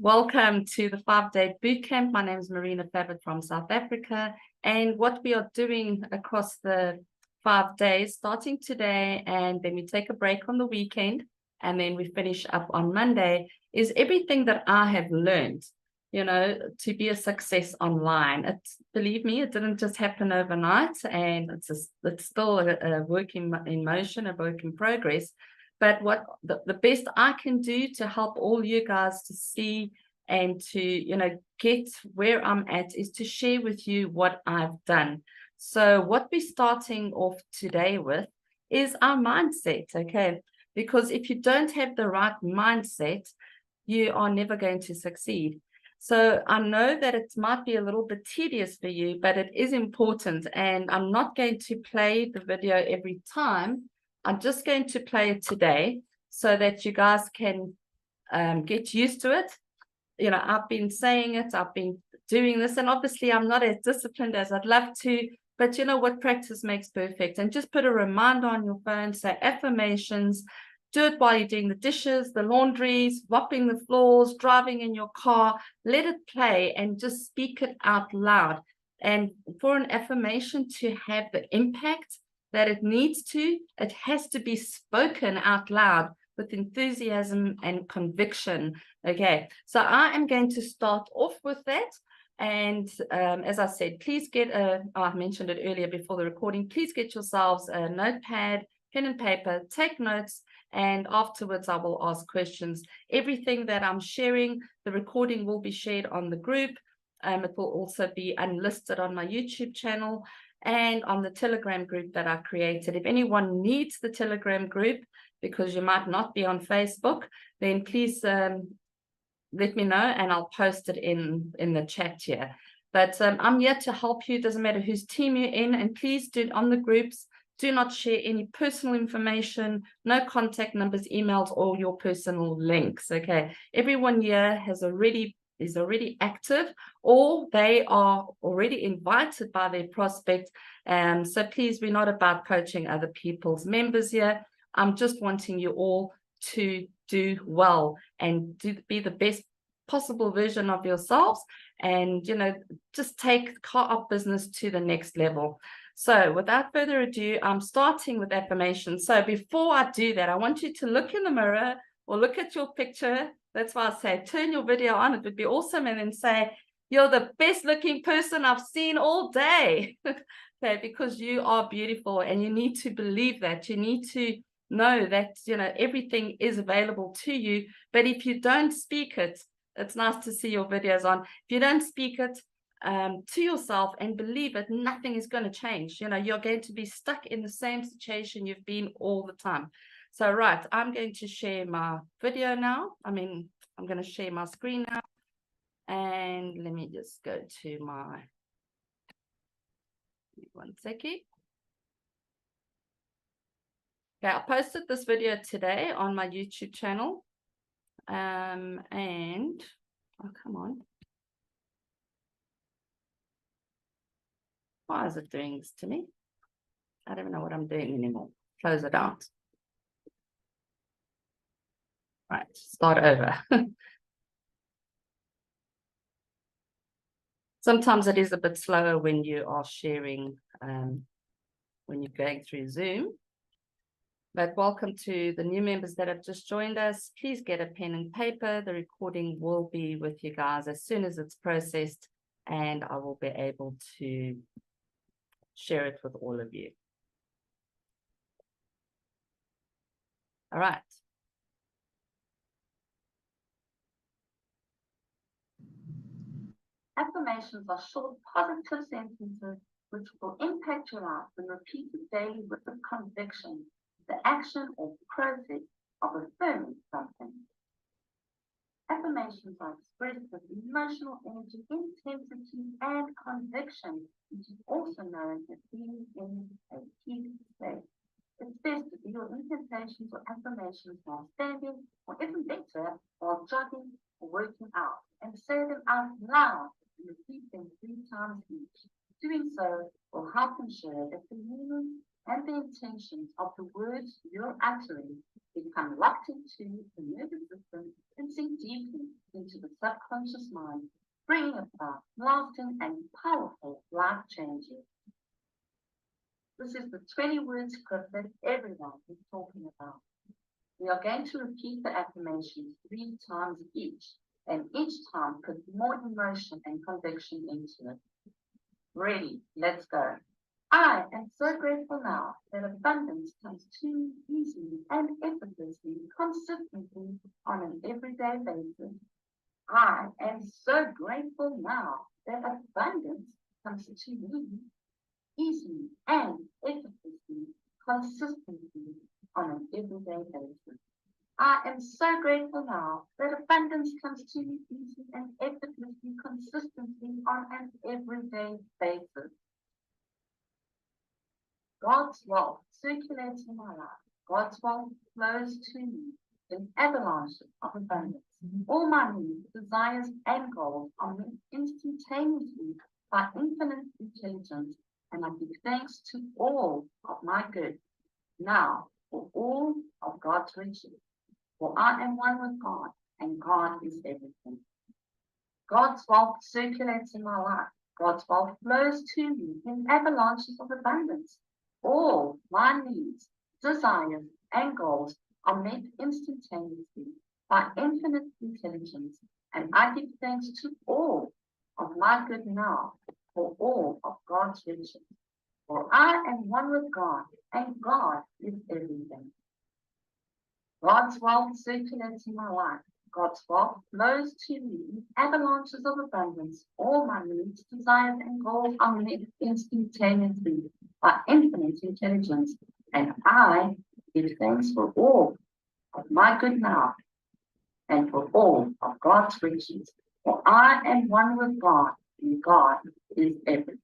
Welcome to the 5-day bootcamp. My name is Marina Fabbert from South Africa, and what we are doing across the 5 days, starting today, and then we take a break on the weekend, and then we finish up on Monday, is everything that I have learned, to be a success online. Believe me, it didn't just happen overnight, and it's still a work in motion, a work in progress. But what the best I can do to help all you guys to see and to, get where I'm at is to share with you what I've done. So what we're starting off today with is our mindset, okay? Because if you don't have the right mindset, you are never going to succeed. So I know that it might be a little bit tedious for you, but it is important. And I'm not going to play the video every time. I'm just going to play it today so that you guys can get used to it. I've been saying it, I've been doing this, and obviously I'm not as disciplined as I'd love to, but you know what, practice makes perfect. And just put a reminder on your phone, say affirmations, do it while you're doing the dishes, the laundries, mopping the floors, driving in your car, let it play and just speak it out loud. And for an affirmation to have the impact that it needs to, it has to be spoken out loud with enthusiasm and conviction. Okay, so I am going to start off with that. And as I said, please I mentioned it earlier before the recording, please get yourselves a notepad, pen and paper, take notes, and afterwards I will ask questions. Everything that I'm sharing, the recording will be shared on the group. It will also be unlisted on my YouTube channel and on the Telegram group that I created. If anyone needs the Telegram group, because you might not be on Facebook, then please let me know and I'll post it in the chat here. But I'm here to help you. It doesn't matter whose team you're in, and please do on the groups, do not share any personal information, no contact numbers, emails, or your personal links. Okay, everyone here is already active, or they are already invited by their prospect. So please, we're not about poaching other people's members here. I'm just wanting you all to do well and be the best possible version of yourselves, and just take co-op business to the next level. So without further ado, I'm starting with affirmations. So before I do that, I want you to look in the mirror or look at your picture. That's why I say turn your video on. It would be awesome. And then say, you're the best looking person I've seen all day. Okay, because you are beautiful, and you need to believe that. You need to know that everything is available to you. But if you don't speak it, it's nice to see your videos on. If you don't speak it to yourself and believe it, nothing is going to change. You're going to be stuck in the same situation you've been all the time. So, right, I'm going to share my video now. I'm going to share my screen now. And let me just go to my, one second. Okay, I posted this video today on my YouTube channel. And, oh, come on. Why is it doing this to me? I don't know what I'm doing anymore. Close it out. Right, start over. Sometimes it is a bit slower when you are sharing, when you're going through Zoom. But welcome to the new members that have just joined us. Please get a pen and paper. The recording will be with you guys as soon as it's processed, and I will be able to share it with all of you. All right. Affirmations are short, positive sentences which will impact your life when repeated daily with conviction, the action or process of affirming something. Affirmations are expressed with emotional energy, intensity, and conviction, which is also known as being in a peace state. It's best to do your incantations or affirmations while standing, or even better, while jogging or working out, and say them out loud and repeat them 3 times each. Doing so will help ensure that the meaning and the intentions of the words you're uttering become locked into the nervous system and sink deeply into the subconscious mind, bringing about lasting and powerful life changes. This is the 20 word script that everyone is talking about. We are going to repeat the affirmations 3 times each, and each time put more emotion and conviction into it. Ready, let's go. I am so grateful now that abundance comes to me easily and effortlessly, consistently on an everyday basis. I am so grateful now that abundance comes to me easily and effortlessly, consistently on an everyday basis. I am so grateful now that abundance comes to me easily and effortlessly, consistently on an everyday basis. God's wealth circulates in my life. God's wealth flows to me in avalanches of abundance. All my needs, desires, and goals are met instantaneously by infinite intelligence, and I give thanks to all of my good now for all of God's riches. For I am one with God, and God is everything. God's wealth circulates in my life. God's wealth flows to me in avalanches of abundance. All my needs, desires, and goals are met instantaneously by infinite intelligence, and I give thanks to all of my good now for all of God's riches. For I am one with God, and God is everything. God's wealth circulates in my life. God's wealth flows to me in avalanches of abundance. All my needs, desires, and goals are met instantaneously by infinite intelligence, and I give thanks for all of my good now and for all of God's riches. For I am one with God, and God is everything.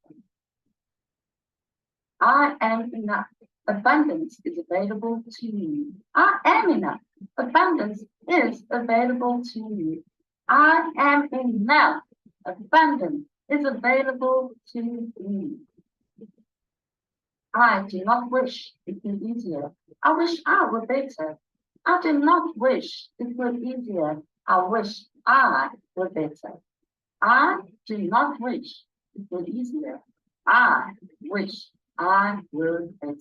I am enough. Abundance is available to me. I am enough. Abundance is available to me. I am enough. Abundance is available to me. I do not wish it were easier. I wish I were better. I do not wish it were easier. I wish I were better. I do not wish it were easier. I wish I were better.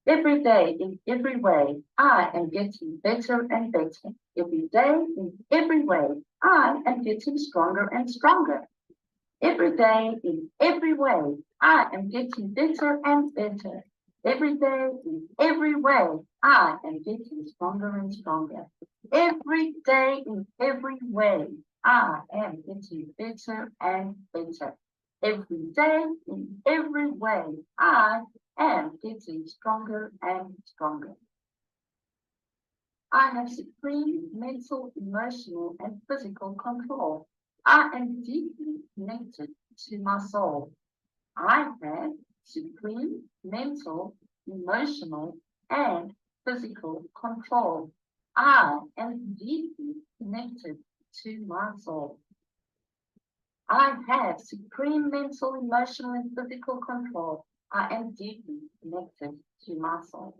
Every day, in every way, I am getting better and better. Every day, in every way, I am getting stronger and stronger. Every day, in every way, I am getting better and better. Every day, in every way, I am getting stronger and stronger. Every day, in every way, I am getting better and better. Every day, in every way, I am getting stronger and stronger. I have supreme mental, emotional, and physical control. I am deeply connected to my soul. I have supreme mental, emotional, and physical control. I am deeply connected to my soul. I have supreme mental, emotional, and physical control. I am deeply connected to my soul.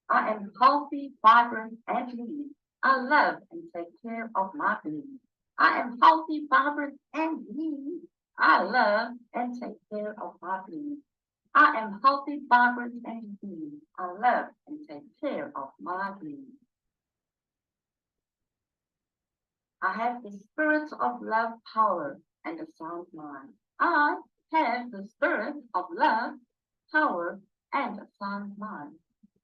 I am healthy, vibrant, and lean. I love and take care of my being. I am healthy, vibrant, and lean. I love and take care of my being. I am healthy, vibrant, and lean. I love and take care of my being. I have the spirit of love, power, and a sound mind. I have the spirit of love, power, and a sound mind.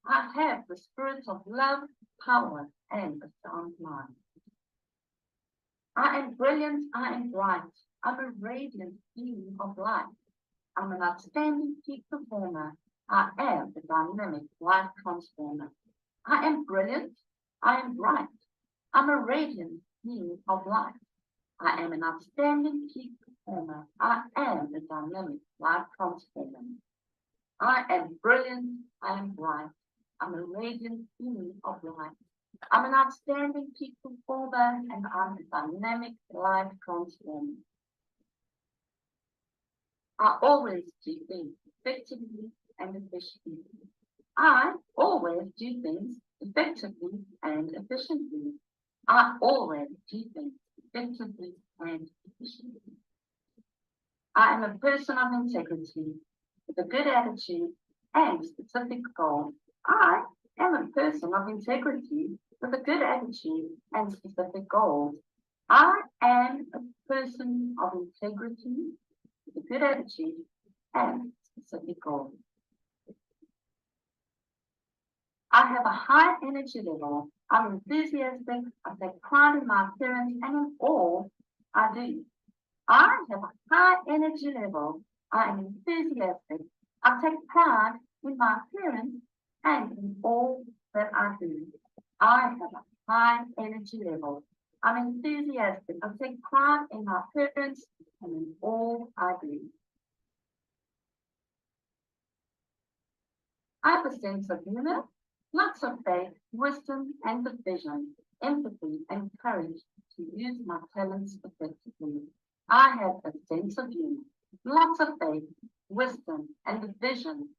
I have the spirit of love, power, and a sound mind. I am brilliant, I am bright. I'm a radiant being of light. I'm an outstanding peak performer. I am a dynamic life transformer. I am brilliant, I am bright. I'm a radiant being of light. I am an outstanding peak performer. I am a dynamic life transformer. I am brilliant, I am bright. I'm a radiant being of light. I'm an outstanding peak performer, and I'm a dynamic life transformer. I always do things effectively and efficiently. I always do things effectively and efficiently. I always do things effectively and efficiently. I am a person of integrity with a good attitude and specific goals. I am a person of integrity with a good attitude and specific goals. I am a person of integrity with a good attitude and specific goals. I have a high energy level. I'm enthusiastic. I take pride in my appearance and in all I do. I have a high energy level. I am enthusiastic. I take pride in my appearance and in all that I do. I have a high energy level. I'm enthusiastic. I take pride in my appearance and in all I do. I have a sense of humor, lots of faith, wisdom and vision, empathy and courage to use my talents effectively. I have a sense of humor, lots of faith, wisdom and vision,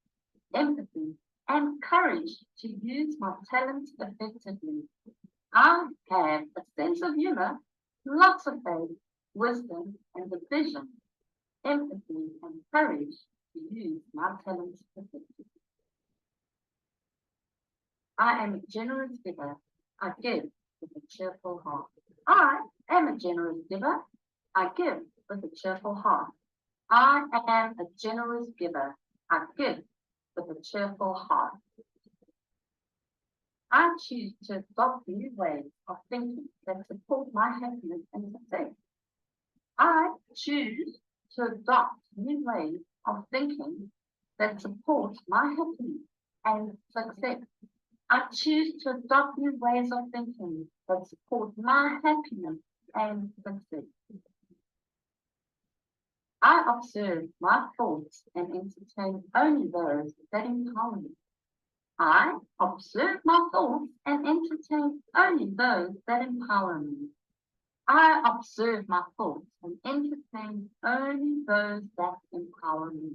empathy and courage to use my talents effectively. I have a sense of humor, lots of faith, wisdom and vision, empathy and courage to use my talents effectively. I am a generous giver. I give with a cheerful heart. I am a generous giver. I give with a cheerful heart. I am a generous giver. I give with a cheerful heart. I choose to adopt new ways of thinking that support my happiness and success. I choose to adopt new ways of thinking that support my happiness and success. I choose to adopt new ways of thinking that support my happiness and success. I observe my thoughts and entertain only those that empower me. I observe my thoughts and entertain only those that empower me. I observe my thoughts and entertain only those that empower me.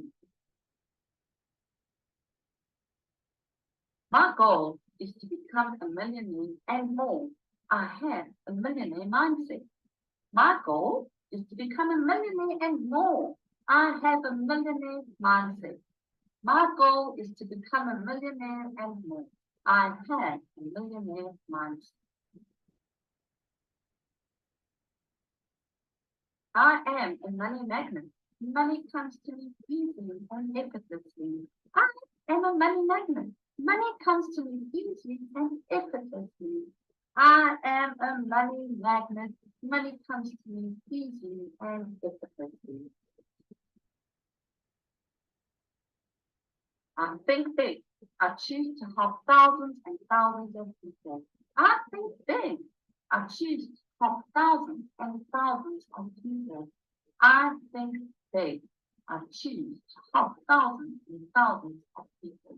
My goal is to become a millionaire and more. I have a millionaire mindset. My goal is to become a millionaire and more. I have a millionaire mindset. My goal is to become a millionaire and more. I have a millionaire mindset. I am a money magnet. Money comes to me easily and effortlessly. I am a money magnet. Money comes to me easily and effortlessly. I am a money magnet. Money comes to me easily and effortlessly. I think big. I choose to help thousands and thousands of people. I think big. I choose to help thousands and thousands of people. I think big. I choose to help thousands and thousands of people.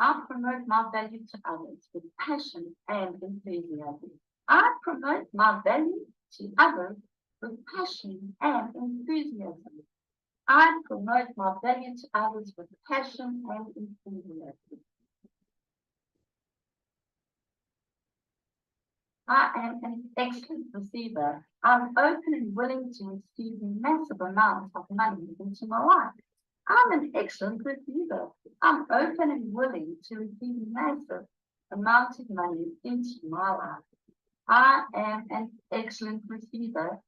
I promote my value to others with passion and enthusiasm. I promote my value to others with passion and enthusiasm. I promote my value to others with passion and enthusiasm. I am an excellent receiver. I'm open and willing to receive massive amounts of money into my life. I'm an excellent receiver. I'm open and willing to receive massive amounts of money into my life. I am an excellent receiver.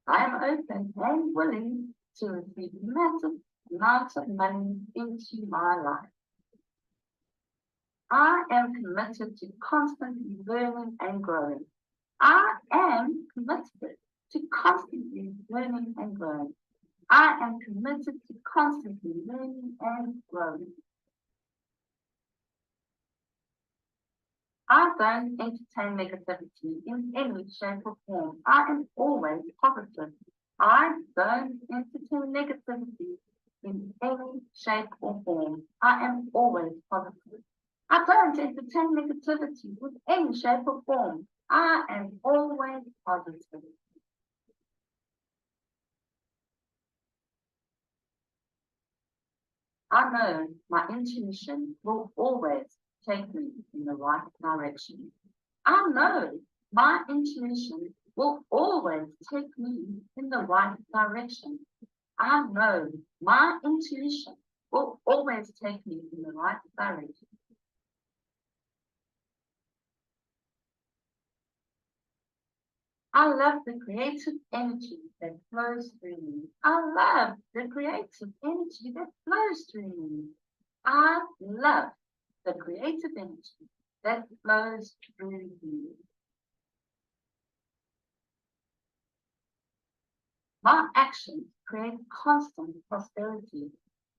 I am open and willing to receive massive amounts of money into my life. I am committed to constantly learning and growing. I am committed to constantly learning and growing. I am committed to constantly learning and growing. I don't entertain negativity in any shape or form. I am always positive. I don't entertain negativity in any shape or form. I am always positive. I don't entertain negativity with any shape or form. I am always positive. I know my intuition will always take me in the right direction. I know my intuition will always take me in the right direction. I know my intuition will always take me in the right direction. I love the creative energy that flows through me. I love the creative energy that flows through me. I love the creative energy that flows through me. My actions create constant prosperity.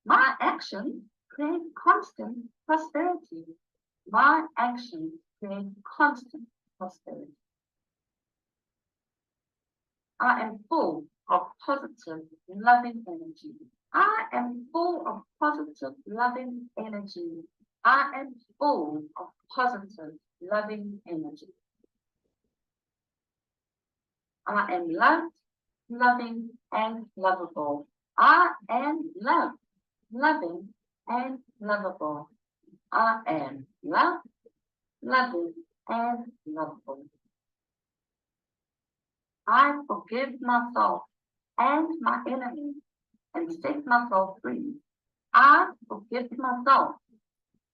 My actions create constant prosperity. My actions create constant prosperity. I am full of positive, loving energy. I am full of positive, loving energy. I am full of positive, loving energy. I am loved, loving, and lovable. I am loved, loving, and lovable. I am loved, loving, and lovable. I forgive myself and my enemies and set myself free. I forgive myself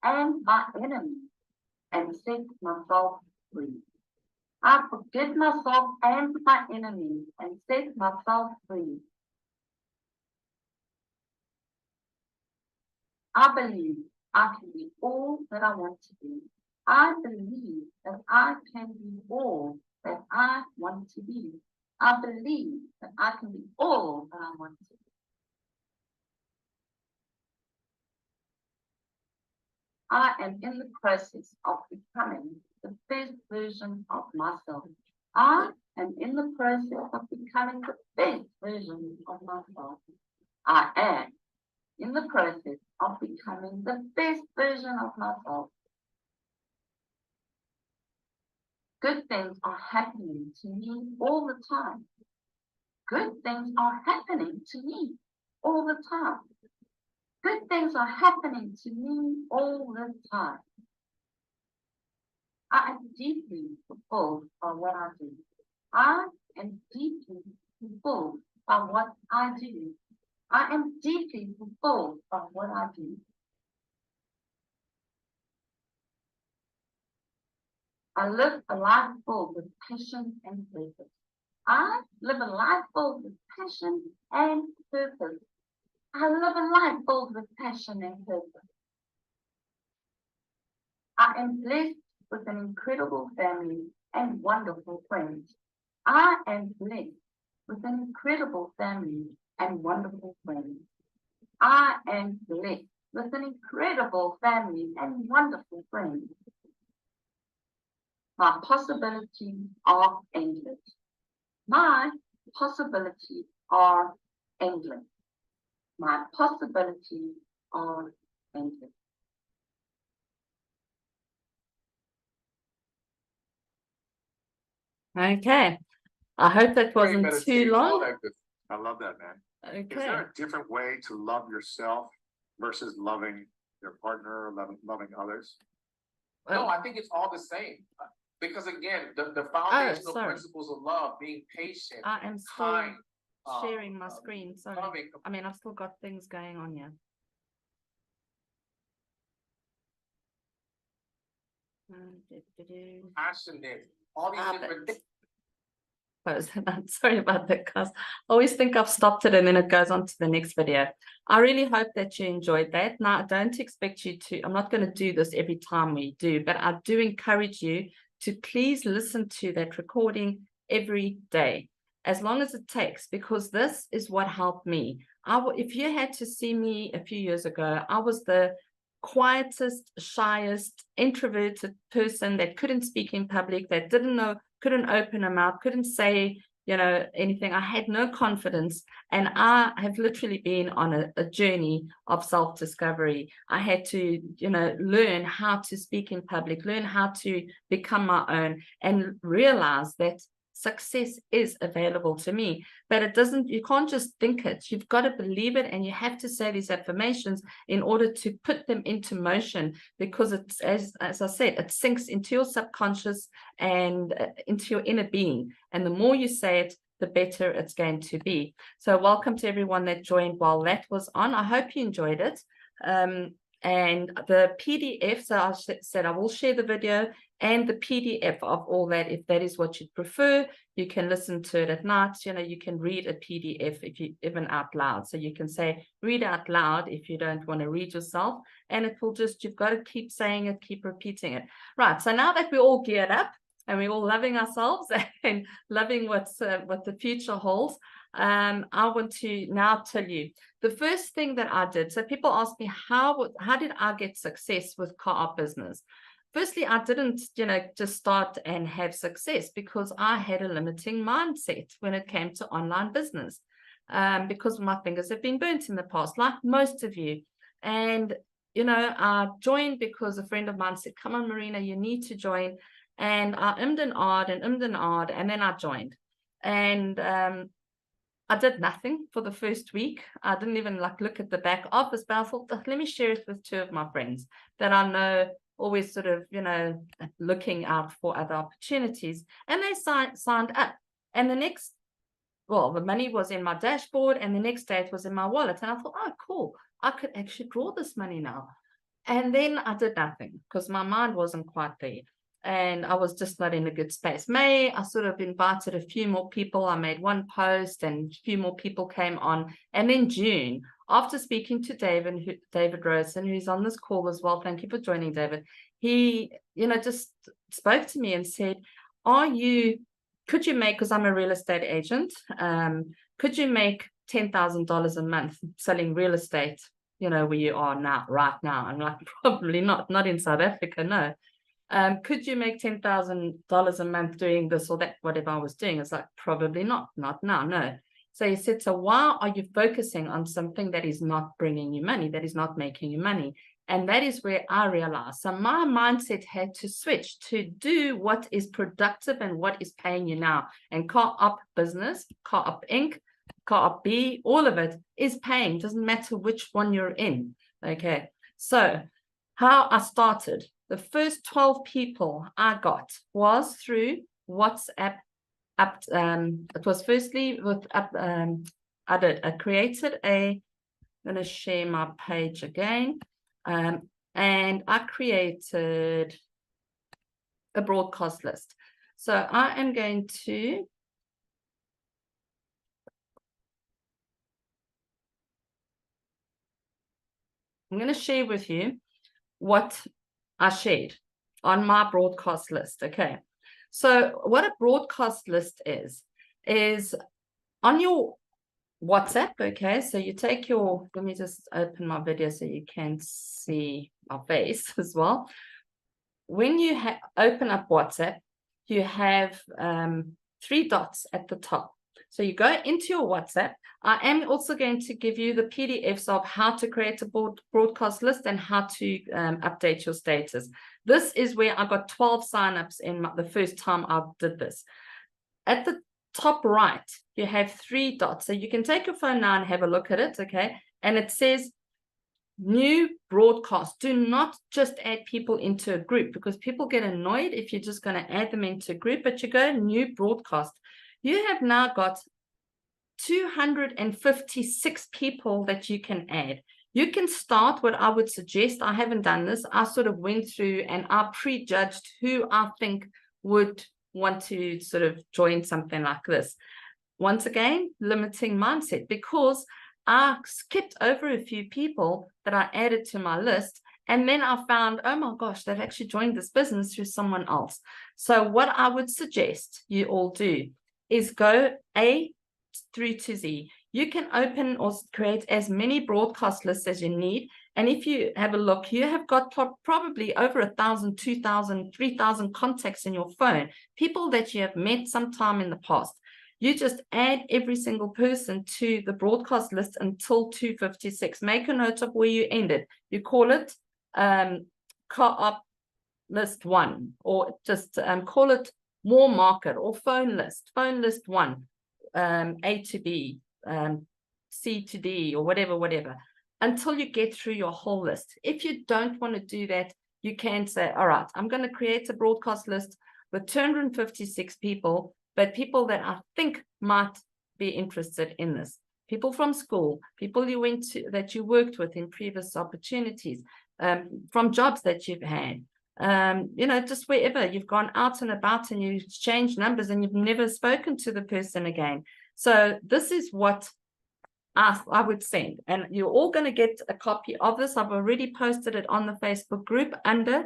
and my enemies and set myself free. I forgive myself and my enemies and set myself free. I believe I can be all that I want to be. I believe that I can be all that I want to be. I believe that I can be all that I want to be. I am in the process of becoming the best version of myself. I am in the process of becoming the best version of myself. I am in the process of becoming the best version of myself. Good things are happening to me all the time. Good things are happening to me all the time. Good things are happening to me all the time. I am deeply fulfilled by what I do. I am deeply fulfilled by what I do. I am deeply fulfilled by what I do. I live a life filled with passion and purpose. I live a life filled with passion and purpose. I live a life filled with passion and purpose. I am blessed with an incredible family and wonderful friends. I am blessed with an incredible family and wonderful friends. I am blessed with an incredible family and wonderful friends. My possibilities are endless. My possibilities are endless. My possibilities are endless. Okay. I hope that wasn't Great too meditation. long. I love that, man. Is Okay. there a different way to love yourself versus loving your partner, loving others? No, I think it's all the same. Because again, the foundational sorry. principles of love, being patient, I am still kind, sharing my screen. Sorry. loving, I mean, I've still got things going on here. passionate, all these different. I'm sorry about that, guys. I always think I've stopped it and then it goes on to the next video. I really hope that you enjoyed that. Now, I don't expect you to, I'm not going to do this every time we do, but I do encourage you to please listen to that recording every day, as long as it takes, because this is what helped me. If you had to see me a few years ago, I was the quietest, shyest, introverted person that couldn't speak in public, that didn't know, couldn't open a mouth, couldn't say, anything. I had no confidence. And I have literally been on a journey of self-discovery. I had to, learn how to speak in public, learn how to become my own, and realize that success is available to me. But it doesn't, you can't just think it. You've got to believe it, and you have to say these affirmations in order to put them into motion, because it's, as I said, it sinks into your subconscious and into your inner being. And the more you say it, the better it's going to be. So welcome to everyone that joined while that was on. I hope you enjoyed it. And the PDF, so I said I will share the video and the PDF of all that, if that is what you'd prefer. You can listen to it at night. You know, you can read a PDF if you even out loud. So you can say, read out loud if you don't want to read yourself. And it will just, you've got to keep saying it, keep repeating it. Right, so now that we're all geared up and we're all loving ourselves and loving what the future holds, I want to now tell you the first thing that I did. So people ask me, how did I get success with co-op business? Firstly, I didn't, just start and have success because I had a limiting mindset when it came to online business, because my fingers have been burnt in the past, like most of you. And, I joined because a friend of mine said, come on, Marina, you need to join. And I ummed and ahed, and then I joined. And I did nothing for the first week. I didn't even look at the back office, but I thought, let me share it with two of my friends that I know, always sort of, looking out for other opportunities. And they signed up. And the money was in my dashboard, and the next day it was in my wallet. And I thought, oh, cool, I could actually draw this money now. And then I did nothing because my mind wasn't quite there. And I was just not in a good space. May, I sort of invited a few more people. I made one post and a few more people came on. And in June, after speaking to David Rosen, who's on this call as well, thank you for joining, David. He, just spoke to me and said, could you make, because I'm a real estate agent, could you make $10,000 a month selling real estate, where you are now, right now? I'm like, probably not in South Africa, no. Could you make $10,000 a month doing this or that, whatever I was doing? It's like, probably not now, no. So he said, so why are you focusing on something that is not bringing you money, that is not making you money? And that is where I realized. So my mindset had to switch to do what is productive and what is paying you now. And co-op business, CoopInc, Co-op B, all of it is paying. Doesn't matter which one you're in. Okay. So how I started. The first 12 people I got was through WhatsApp. It was firstly with I created I'm going to share my page again, and I created a broadcast list. So I am going to share with you what I shared on my broadcast list. Okay. So what a broadcast list is on your WhatsApp. Okay. So you take let me just open my video so you can see my face as well. When you open up WhatsApp, you have 3 dots at the top. So you go into your WhatsApp. I am also going to give you the PDFs of how to create a broadcast list and how to update your status. This is where I got 12 signups in the first time I did this. At the top right, you have 3 dots. So you can take your phone now and have a look at it, okay? And it says new broadcast. Do not just add people into a group, because people get annoyed if you're just going to add them into a group, but you go new broadcast. You have now got 256 people that you can add. You can start, what I would suggest, I haven't done this, I sort of went through and I prejudged who I think would want to sort of join something like this. Once again, limiting mindset, because I skipped over a few people that I added to my list. And then I found, oh my gosh, they've actually joined this business through someone else. So what I would suggest you all do is go A through to Z. You can open or create as many broadcast lists as you need. And if you have a look, you have got probably over 1,000, 2,000, 3,000 contacts in your phone, people that you have met sometime in the past. You just add every single person to the broadcast list until 256. Make a note of where you ended. You call it co-op list 1, or just call it more market or phone list 1, A to B, C to D, or whatever, until you get through your whole list. If you don't want to do that, you can say, all right, I'm going to create a broadcast list with 256 people, but people that I think might be interested in this. People from school, people that you worked with in previous opportunities, from jobs that you've had, just wherever you've gone out and about and you exchange numbers and you've never spoken to the person again. So this is what I would send, and you're all going to get a copy of this. I've already posted it on the Facebook group under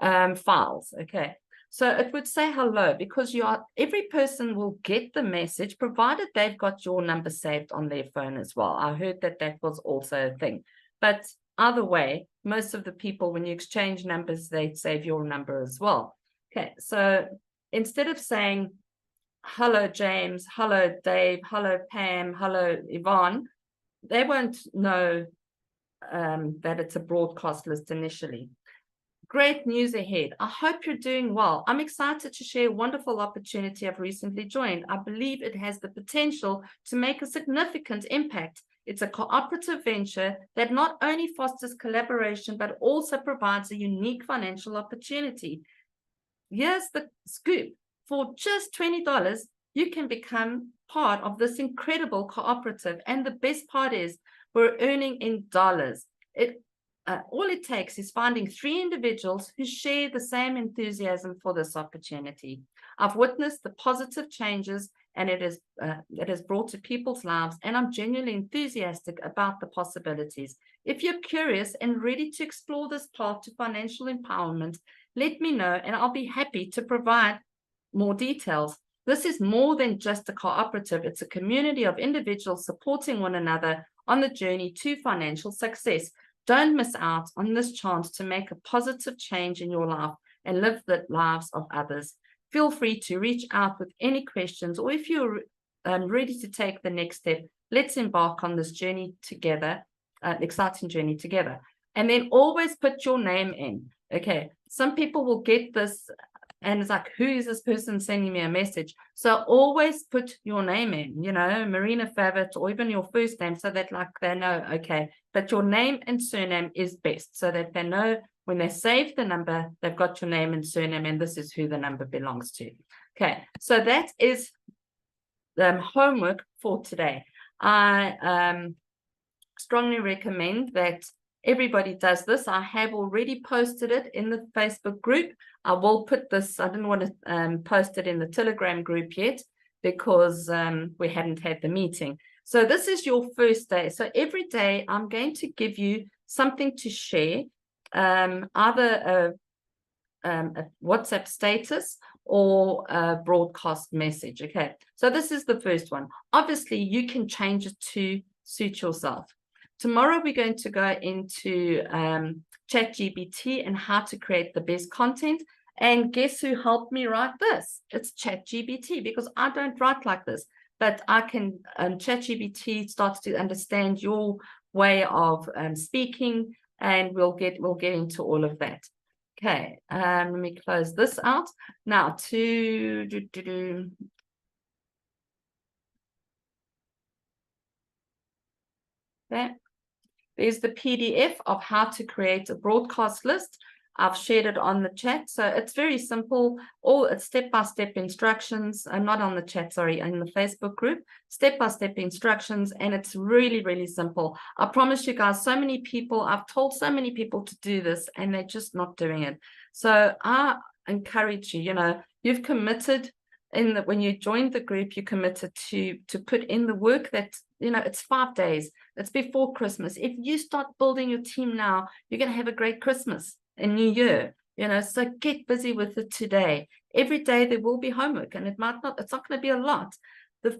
files. Okay, so it would say hello, because every person will get the message provided they've got your number saved on their phone as well. I heard that was also a thing, but either way, most of the people, when you exchange numbers, they save your number as well. Okay, so instead of saying hello James, hello Dave, hello Pam, hello Yvonne, they won't know that it's a broadcast list initially. Great news ahead. I hope you're doing well. I'm excited to share a wonderful opportunity I've recently joined. I believe it has the potential to make a significant impact. It's a cooperative venture that not only fosters collaboration, but also provides a unique financial opportunity. Here's the scoop. For just $20, you can become part of this incredible cooperative. And the best part is we're earning in dollars. All it takes is finding 3 individuals who share the same enthusiasm for this opportunity. I've witnessed the positive changes and it has brought to people's lives, and I'm genuinely enthusiastic about the possibilities. If you're curious and ready to explore this path to financial empowerment, let me know and I'll be happy to provide more details. This is more than just a cooperative. It's a community of individuals supporting one another on the journey to financial success. Don't miss out on this chance to make a positive change in your life and live the lives of others. Feel free to reach out with any questions, or if you're ready to take the next step, let's embark on this journey together, exciting journey together. And then always put your name in. Okay, some people will get this and it's like, who is this person sending me a message? So always put your name in, Marina Favit, or even your first name, so that like they know, okay, but your name and surname is best, so that they know when they save the number, they've got your name and surname, and this is who the number belongs to. Okay, so that is homework for today. I strongly recommend that everybody does this. I have already posted it in the Facebook group. I will put this, I didn't want to post it in the Telegram group yet because we hadn't had the meeting. So this is your first day. So every day I'm going to give you something to share, either a WhatsApp status or a broadcast message. Okay, so this is the first one. Obviously, you can change it to suit yourself. Tomorrow, we're going to go into ChatGPT and how to create the best content. And guess who helped me write this? It's ChatGPT, because I don't write like this, but I can, ChatGPT starts to understand your way of speaking, and we'll get into all of that. Okay, let me close this out. Now okay. There's the PDF of how to create a broadcast list. I've shared it on the chat. So it's very simple. It's step-by-step instructions, not on the chat, sorry, in the Facebook group, step-by-step instructions. And it's really, really simple. I promise you guys, so many people, I've told so many people to do this and they're just not doing it. So I encourage you, you've committed when you joined the group, you committed to put in the work that, it's 5 days. It's before Christmas. If you start building your team now, you're going to have a great Christmas and New Year, so get busy with it today. Every day there will be homework, and it's not going to be a lot. The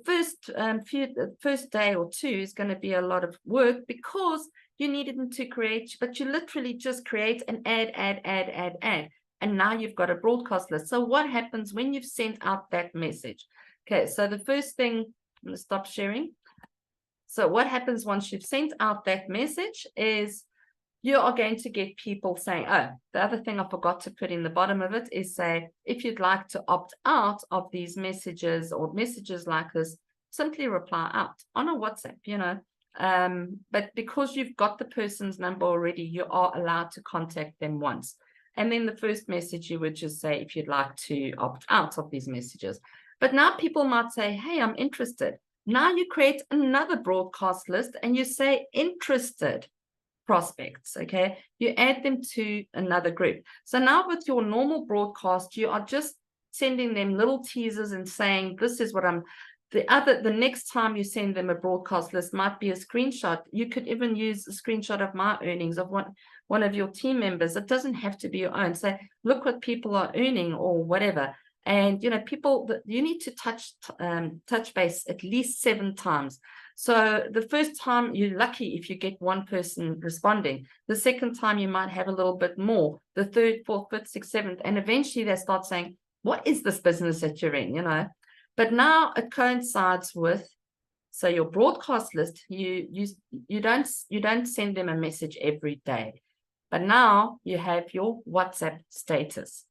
first day or two is going to be a lot of work because you needed them to create, but you literally just create and add. And now you've got a broadcast list. So what happens when you've sent out that message? Okay, so the first thing, I'm going to stop sharing. So what happens once you've sent out that message is you are going to get people saying, oh, the other thing I forgot to put in the bottom of it is say, if you'd like to opt out of these messages or messages like this, simply reply out on a WhatsApp, you know. But because you've got the person's number already, you are allowed to contact them once. And then the first message you would just say if you'd like to opt out of these messages. But now people might say, hey, I'm interested. Now you create another broadcast list and you say interested prospects, okay? You add them to another group. So now with your normal broadcast, you are just sending them little teasers and saying, this is what I'm, the next time you send them a broadcast list might be a screenshot. You could even use a screenshot of my earnings of one of your team members. It doesn't have to be your own. Say, look what people are earning or whatever. And, you know, people, you need to touch base at least 7 times. So the first time you're lucky if you get one person responding. The second time you might have a little bit more. The third, fourth, fifth, sixth, seventh, and eventually they start saying, what is this business that you're in, you know? But now it coincides with, so your broadcast list, you don't send them a message every day. But now you have your WhatsApp status.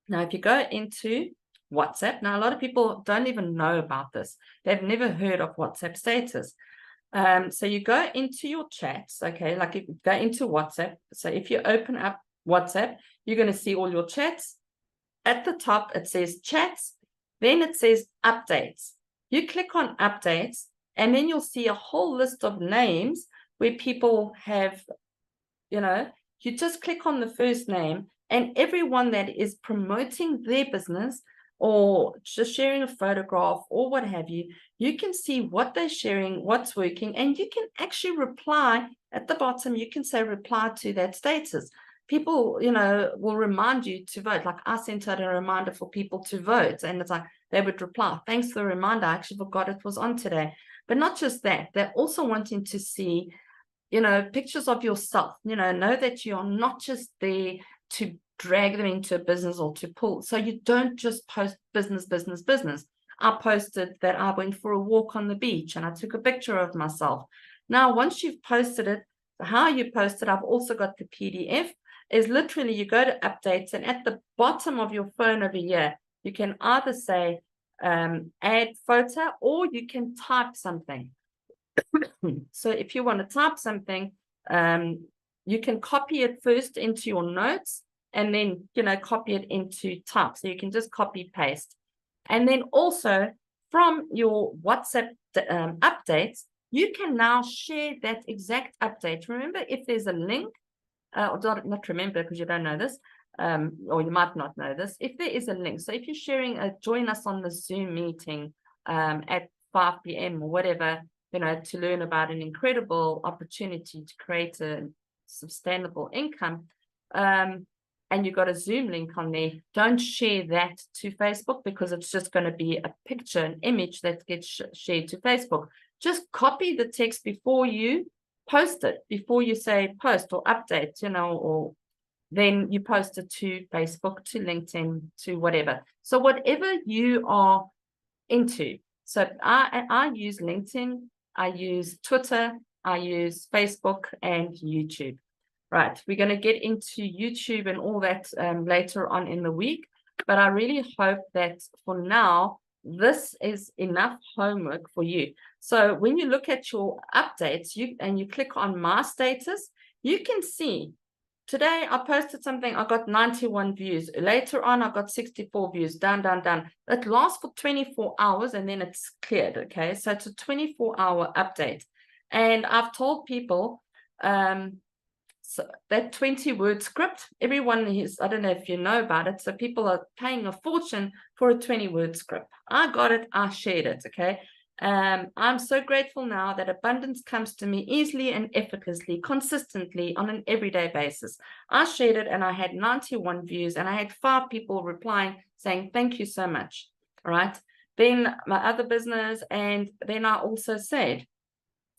Now, if you go into WhatsApp, now a lot of people don't even know about this. They've never heard of WhatsApp status. So you go into your chats, okay, like you go into WhatsApp. So if you open up WhatsApp, you're going to see all your chats. At the top, it says chats. Then it says updates. You click on updates, and then you'll see a whole list of names where people have, you know, you just click on the first name, and everyone that is promoting their business or just sharing a photograph or what have you, you can see what they're sharing, what's working, and you can actually reply at the bottom. You can say reply to that status. People, you know, will remind you to vote. Like I sent out a reminder for people to vote, and it's like they would reply, thanks for the reminder. I actually forgot it was on today. But not just that, they're also wanting to see, you know, pictures of yourself, you know that you are not just there to drag them into a business or to pull. So you don't just post business. I posted that I went for a walk on the beach and I took a picture of myself. Now, once you've posted it, how you post it, I've also got the PDF, is literally you go to updates, and at the bottom of your phone over here, you can either say add photo, or you can type something. So if you want to type something, you can copy it first into your notes and then, you know, copy it into type. So you can just copy paste. And then also from your WhatsApp updates, you can now share that exact update. Remember, if there's a link, or not remember because you don't know this, or you might not know this, if there is a link. So if you're sharing join us on the Zoom meeting at 5 p.m. or whatever, you know, to learn about an incredible opportunity to create a sustainable income, and you've got a Zoom link on there, don't share that to Facebook because it's just going to be a picture, an image that gets shared to Facebook. Just copy the text before you post it, before you say post or update, you know, or then you post it to Facebook, to LinkedIn, to whatever. So whatever you are into. So I use LinkedIn, I use Twitter, I use Facebook and YouTube. Right, we're going to get into YouTube and all that later on in the week, but I really hope that for now, this is enough homework for you. So when you look at your updates and you click on my status, you can see today I posted something, I got 91 views. Later on, I got 64 views, down. It lasts for 24 hours and then it's cleared, okay? So it's a 24-hour update. And I've told people, so that 20-word script, everyone is, I don't know if you know about it, so people are paying a fortune for a 20-word script. I got it, I shared it, okay? I'm so grateful now that abundance comes to me easily and effortlessly, consistently on an everyday basis. I shared it and I had 91 views and I had 5 people replying saying, thank you so much, all right? Then my other business, and then I also said,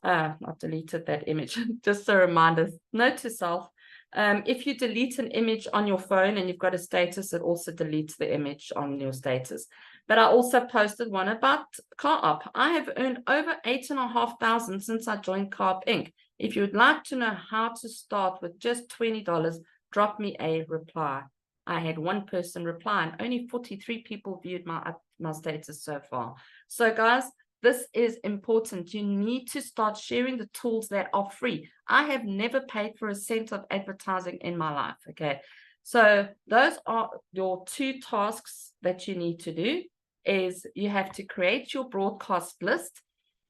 I've deleted that image, just a reminder, note to self, if you delete an image on your phone and you've got a status, it also deletes the image on your status. But I also posted one about CoopInc. I have earned over 8,500 since I joined CoopInc. If you would like to know how to start with just $20, drop me a reply. I had one person reply and only 43 people viewed my status so far. So guys, this is important. You need to start sharing the tools that are free. I have never paid for a cent of advertising in my life. Okay. So those are your 2 tasks that you need to do. Is you have to create your broadcast list.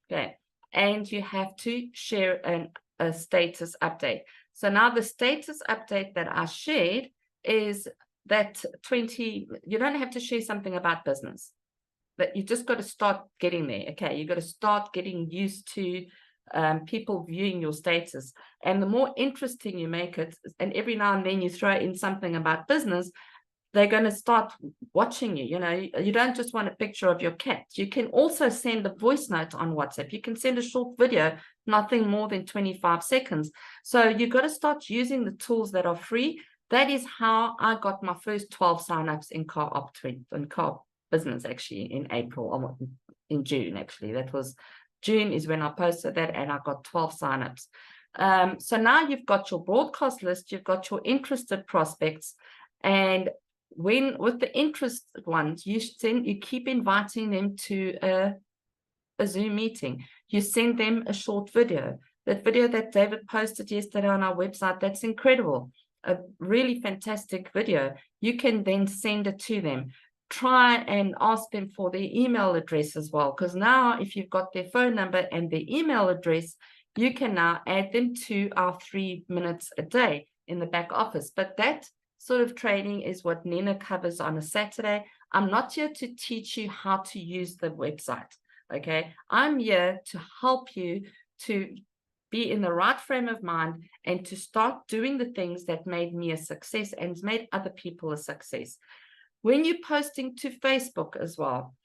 Okay. And you have to share a status update. So now the status update that I shared is that 20, you don't have to share something about business, but you just got to start getting there. Okay. You got to start getting used to people viewing your status. And the more interesting you make it, and every now and then you throw in something about business, they're going to start watching you. You know, you don't just want a picture of your cat. You can also send a voice note on WhatsApp. You can send a short video, nothing more than 25 seconds. So you've got to start using the tools that are free. That is how I got my first 12 signups in Co-op business, actually, in April, or in June, actually. That was June is when I posted that, and I got 12 signups. So now you've got your broadcast list, you've got your interested prospects, and with the interested ones, you keep inviting them to a Zoom meeting. You send them a short video. That video that David posted yesterday on our website, that's incredible. A really fantastic video. You can then send it to them. Try and ask them for their email address as well, because now if you've got their phone number and their email address, you can now add them to our 3 minutes a day in the back office. But that sort of training is what Nina covers on a Saturday. I'm not here to teach you how to use the website. Okay, I'm here to help you to be in the right frame of mind and to start doing the things that made me a success and made other people a success. When you're posting to Facebook as well,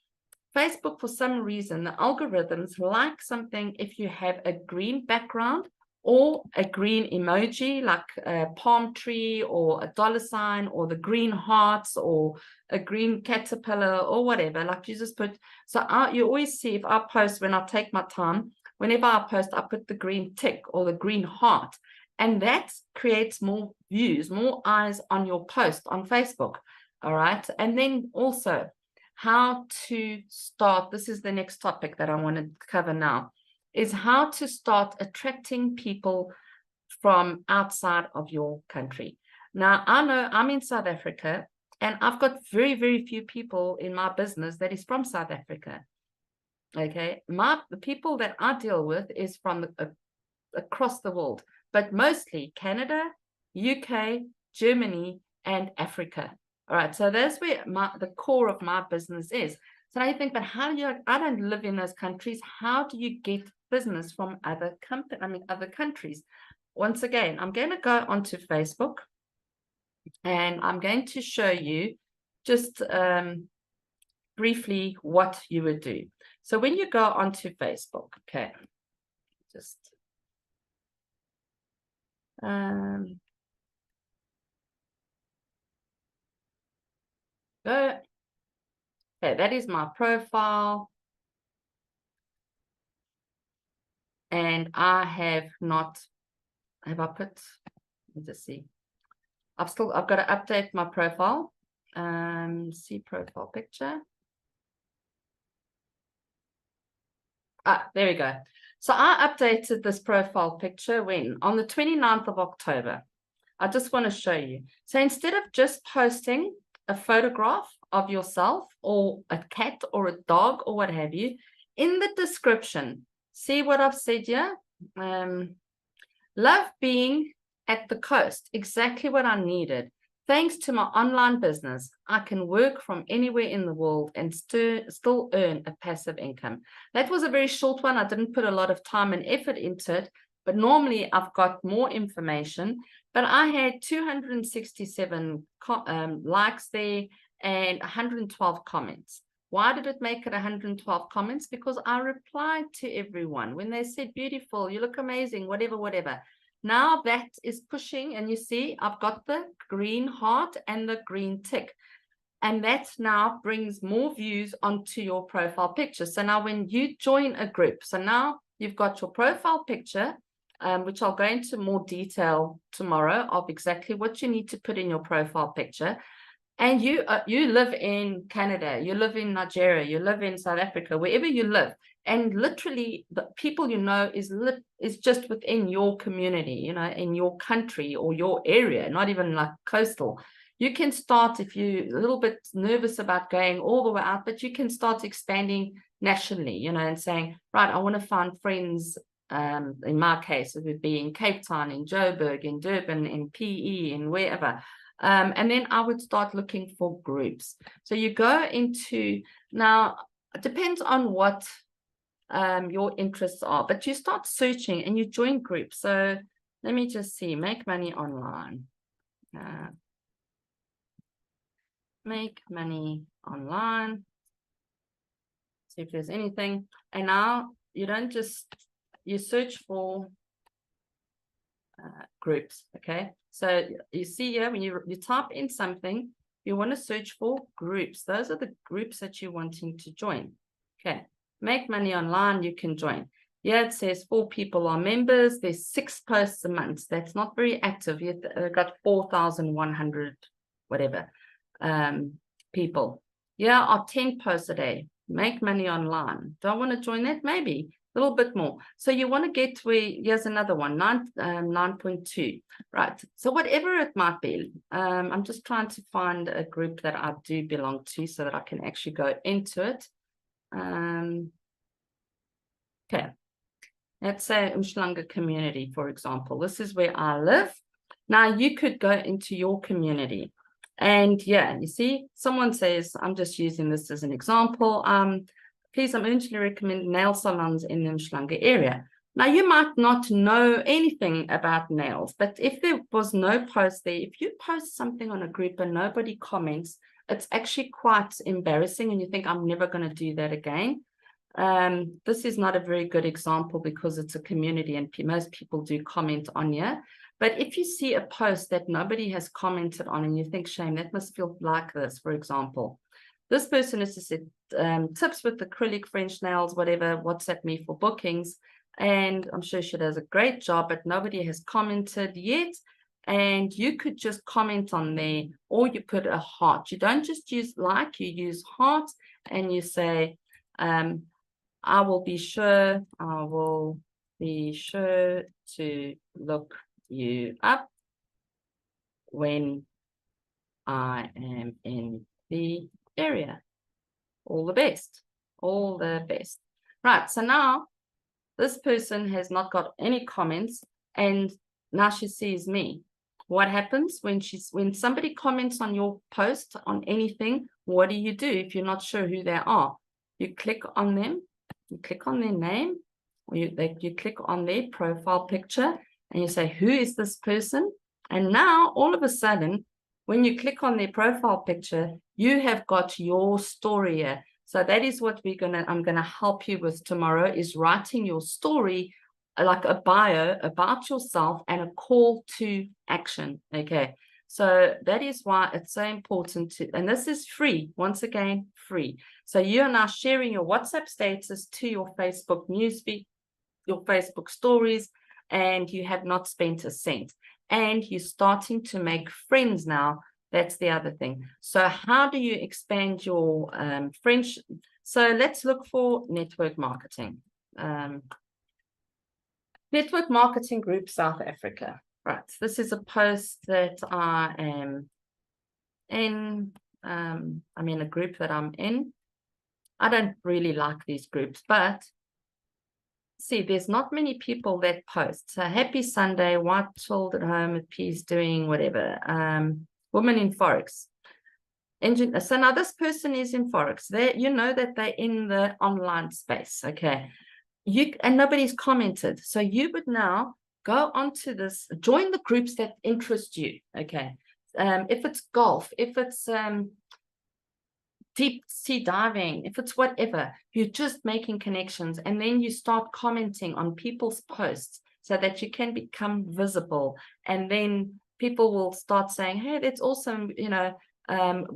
Facebook, for some reason, the algorithms like something if you have a green background or a green emoji, like a palm tree or a $sign or the green hearts or a green caterpillar or whatever. Like you just put, so you always see if I post, when I take my time, whenever I post, I put the green tick or the green heart. And that creates more views, more eyes on your post on Facebook. All right. And then also how to start. This is the next topic that I want to cover now, is how to start attracting people from outside of your country. Now, I know I'm in South Africa and I've got very, very few people in my business that is from South Africa. Okay. The people that I deal with is from across the world, but mostly Canada, UK, Germany, and Africa. All right. So that's where the core of my business is. So I think, but I don't live in those countries. How do you get business from other countries? Once again, I'm going to go onto Facebook and I'm going to show you just briefly what you would do. So when you go onto Facebook, okay, just go. Okay, that is my profile. And I have not, have I put, let me just see. I've got to update my profile. See profile picture. There we go. So I updated this profile picture when? On the 29th of October. I just want to show you. So instead of just posting a photograph of yourself or a cat or a dog or what have you, in the description, see what I've said here? Love being at the coast, exactly what I needed. Thanks to my online business, I can work from anywhere in the world and still earn a passive income. That was a very short one. I didn't put a lot of time and effort into it, but normally I've got more information. But I had 267 likes there and 112 comments. Why did it make it 112 comments? Because I replied to everyone when they said, beautiful, you look amazing, whatever, whatever. Now that is pushing, and you see, I've got the green heart and the green tick. And that now brings more views onto your profile picture. So now when you join a group, so now you've got your profile picture which I'll go into more detail tomorrow of exactly what you need to put in your profile picture. And you live in Canada, you live in Nigeria, you live in South Africa, wherever you live, and literally the people you know is just within your community, you know, in your country or your area, not even like coastal. You can start, if you're a little bit nervous about going all the way out, but you can start expanding nationally, you know, and saying, right, I want to find friends. In my case, it would be in Cape Town, in Joburg, in Durban, in PE, in wherever. And then I would start looking for groups. So you go into, now it depends on what your interests are, but you start searching and you join groups. So let me just see, make money online. Make money online. See if there's anything. And now you don't just, you search for groups, okay? So you see here, when you type in something, you want to search for groups. Those are the groups that you're wanting to join. Okay, make money online, you can join. Yeah, it says 4 people are members. There's 6 posts a month. That's not very active. You've got 4,100 whatever people. Yeah, are 10 posts a day. Make money online. Do I want to join that? Maybe a little bit more. So you want to get where, here's another one, 9.2. Right. So whatever it might be, I'm just trying to find a group that I do belong to so that I can actually go into it. Okay. Let's say Umhlanga community, for example. This is where I live. Now you could go into your community. And yeah, you see, someone says, I'm just using this as an example. Please, I'm urgently recommend nail salons in the Umhlanga area. Now, you might not know anything about nails, but if there was no post there, if you post something on a group and nobody comments, it's actually quite embarrassing and you think, I'm never going to do that again. This is not a very good example because it's a community and most people do comment on here. But if you see a post that nobody has commented on and you think, shame, that must feel like this, for example. This person has just said, tips with acrylic French nails, whatever, WhatsApp me for bookings. And I'm sure she does a great job, but nobody has commented yet. And you could just comment on there, or you put a heart. You don't just use like, you use heart, and you say, I will be sure to look you up when I am in the area. All the best. All the best. Right. So now this person has not got any comments and now she sees me. What happens when somebody comments on your post on anything? What do you do if you're not sure who they are? You click on them, you click on their name, or you click on their profile picture and you say, who is this person? And now all of a sudden, when you click on their profile picture, you have got your story here. So that is what I'm gonna help you with tomorrow, is writing your story, like a bio about yourself and a call to action. Okay. So that is why it's so important to, and this is free, once again, free. So you are now sharing your WhatsApp status to your Facebook newsfeed, your Facebook stories, and you have not spent a cent. And you're starting to make friends now. That's the other thing. So how do you expand your French? So let's look for network marketing. Network marketing group South Africa. Right. This is a post that I am in. I'm in a group that I'm in. I don't really like these groups, but see, there's not many people that post. So happy Sunday, white child at home with peas doing whatever. Woman in Forex. So now this person is in Forex. You know that they're in the online space. Okay. And nobody's commented. So you would now go onto this, join the groups that interest you. Okay. If it's golf, if it's deep sea diving, if it's whatever, you're just making connections, and then you start commenting on people's posts so that you can become visible, and then people will start saying, hey, that's awesome, you know,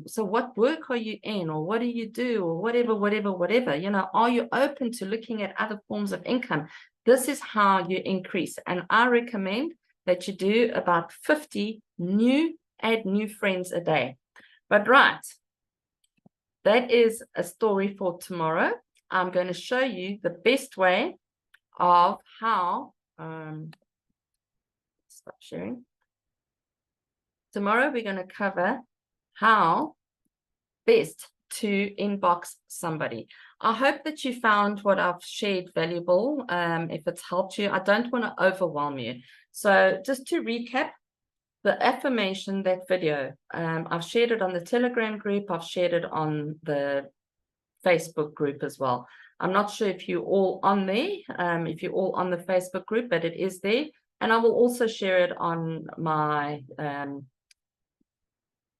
so what work are you in, or what do you do, or whatever, you know, are you open to looking at other forms of income? This is how you increase. And I recommend that you do about 50 add new friends a day. But right, that is a story for tomorrow. I'm going to show you the best way of how, stop sharing. Tomorrow, we're going to cover how best to inbox somebody. I hope that you found what I've shared valuable. If it's helped you, I don't want to overwhelm you. So just to recap, the affirmation, that video, I've shared it on the Telegram group. I've shared it on the Facebook group as well. I'm not sure if you're all on there, if you're all on the Facebook group, but it is there. And I will also share it on my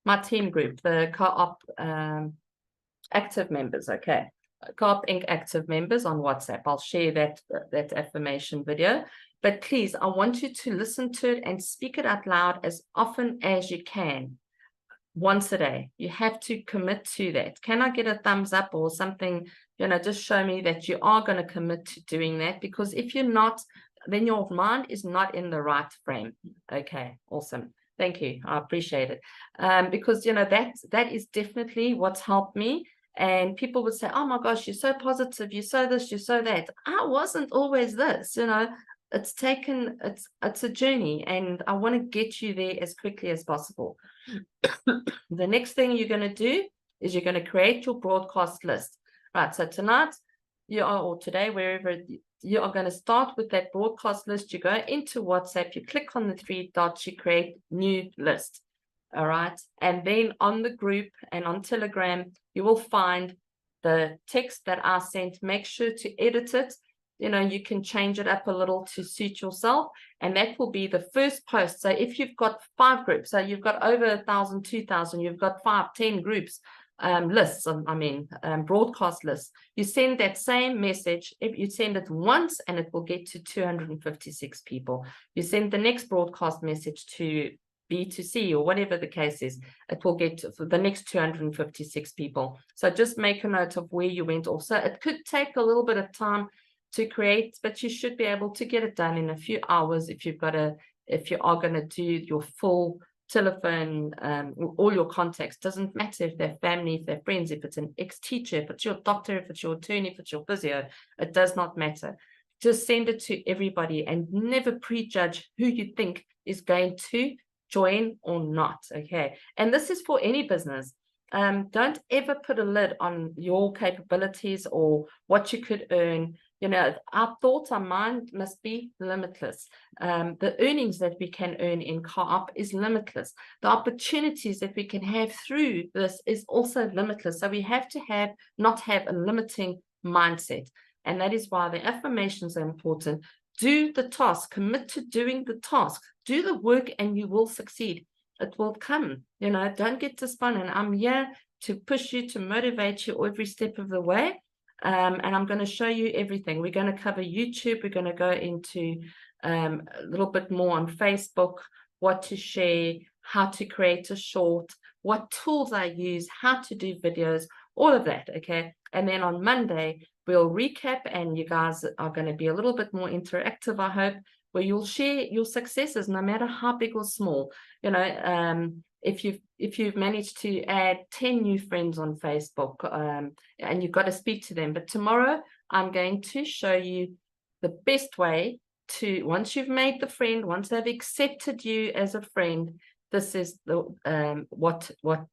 my team group, the Co-op active members. Okay, CoopInc active members on WhatsApp. I'll share that affirmation video. But please, I want you to listen to it and speak it out loud as often as you can. Once a day. You have to commit to that. Can I get a thumbs up or something? Just show me that you are going to commit to doing that, because if you're not, then your mind is not in the right frame. Okay, awesome. Thank you. I appreciate it. Because that is definitely what's helped me. And people would say, oh my gosh, you're so positive, you're so this, you're so that. I wasn't always this, it's a journey, and I want to get you there as quickly as possible. The next thing you're going to do is you're going to create your broadcast list. Right, so tonight or today, wherever you are going to start with that broadcast list. You go into WhatsApp, you click on the 3 dots, you create new list. All right, and then on the group and on Telegram, you will find the text that I sent. Make sure to edit it. You can change it up a little to suit yourself, and that will be the first post. So if you've got 5 groups, so you've got over 1,000, 2,000, you've got 5, 10 groups, lists, broadcast lists, you send that same message. If you send it once, and it will get to 256 people. You send the next broadcast message to B2C or whatever the case is, it will get to the next 256 people. So just make a note of where you went off. So it could take a little bit of time to create, but you should be able to get it done in a few hours if you are going to do your full telephone, all your contacts. Doesn't matter if they're family, if they're friends, if it's an ex-teacher, if it's your doctor, if it's your attorney, if it's your physio, it does not matter. Just send it to everybody and never prejudge who you think is going to join or not. Okay, and this is for any business. Don't ever put a lid on your capabilities or what you could earn. Our thoughts, our mind must be limitless. The earnings that we can earn in Co-op is limitless. The opportunities that we can have through this is also limitless. So we have to not have a limiting mindset. And that is why the affirmations are important. Do the task, commit to doing the task, do the work, and you will succeed. It will come. Don't get despondent. I'm here to push you, to motivate you every step of the way. And I'm going to show you everything. We're going to cover YouTube. We're going to go into a little bit more on Facebook, what to share, how to create a short, what tools I use, how to do videos, all of that. Okay. And then on Monday, we'll recap, and you guys are going to be a little bit more interactive, I hope, where you'll share your successes, no matter how big or small. If you've managed to add 10 new friends on Facebook, and you've got to speak to them. But tomorrow, I'm going to show you the best way to, once you've made the friend, once they've accepted you as a friend, this is the what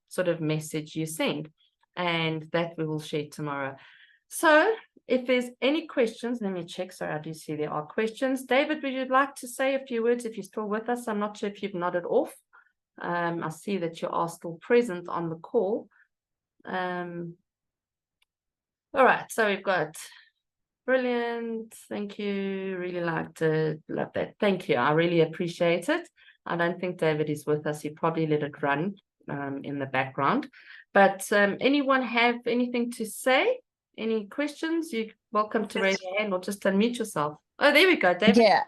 sort of message you send, and that we will share tomorrow. So if there's any questions, let me check. Sorry, I do see there are questions. David, would you like to say a few words if you're still with us? I'm not sure if you've nodded off. I see that you are still present on the call. All right, so we've got brilliant. Thank you. Really liked it. Love that. Thank you. I really appreciate it. I don't think David is with us. He probably let it run in the background. But anyone have anything to say? Any questions? You're welcome to raise your hand or just unmute yourself. Oh, there we go, David. Yeah.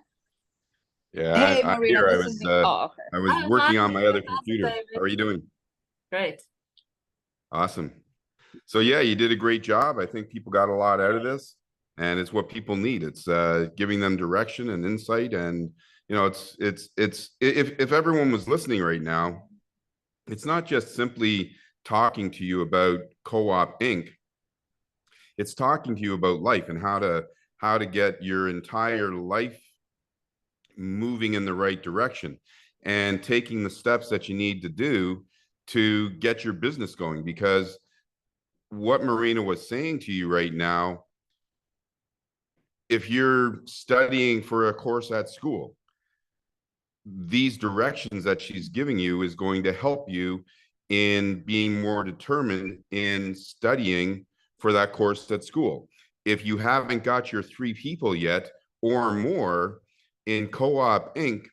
Yeah, Hey, I'm Marina, here. this is okay. I was Oh, working hi, on my other David. computer. David. How are you doing? Great. Awesome. So yeah, you did a great job. I think people got a lot out of this. and it's what people need. It's giving them direction and insight. And if everyone was listening right now, it's not just simply talking to you about Co-op Inc. It's talking to you about life and how to get your entire life moving in the right direction and taking the steps that you need to do to get your business going. Because what Marina was saying to you right now, if you're studying for a course at school, these directions that she's giving you is going to help you in being more determined in studying for that course at school. If you haven't got your 3 people yet or more in Co-op Inc.,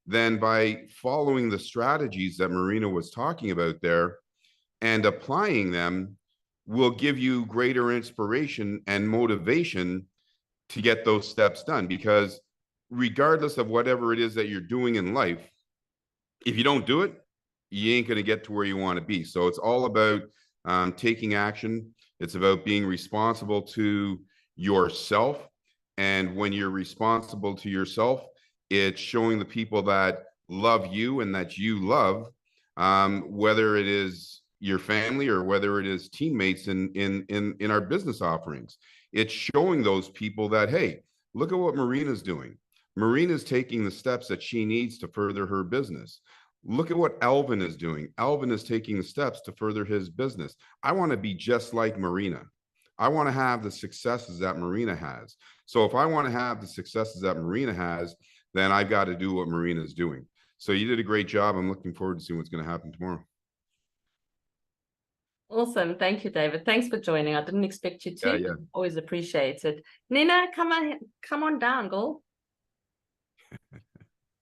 then by following the strategies that Marina was talking about there and applying them will give you greater inspiration and motivation to get those steps done. Because regardless of whatever it is that you're doing in life, if you don't do it, you ain't going to get to where you want to be. So it's all about taking action. It's about being responsible to yourself. And when you're responsible to yourself, it's showing the people that love you and that you love, whether it is your family or whether it is teammates in our business offerings. It's showing those people that, hey, look at what Marina's doing. Marina's taking the steps that she needs to further her business. Look at what Alvin is doing. Alvin is taking the steps to further his business. I want to be just like Marina. I want to have the successes that Marina has. So if I want to have the successes that Marina has, then I've got to do what Marina is doing. So you did a great job. I'm looking forward to seeing what's going to happen tomorrow. Awesome. Thank you, David. Thanks for joining. I didn't expect you to. Yeah. Always appreciate it. Nina, come on down, girl.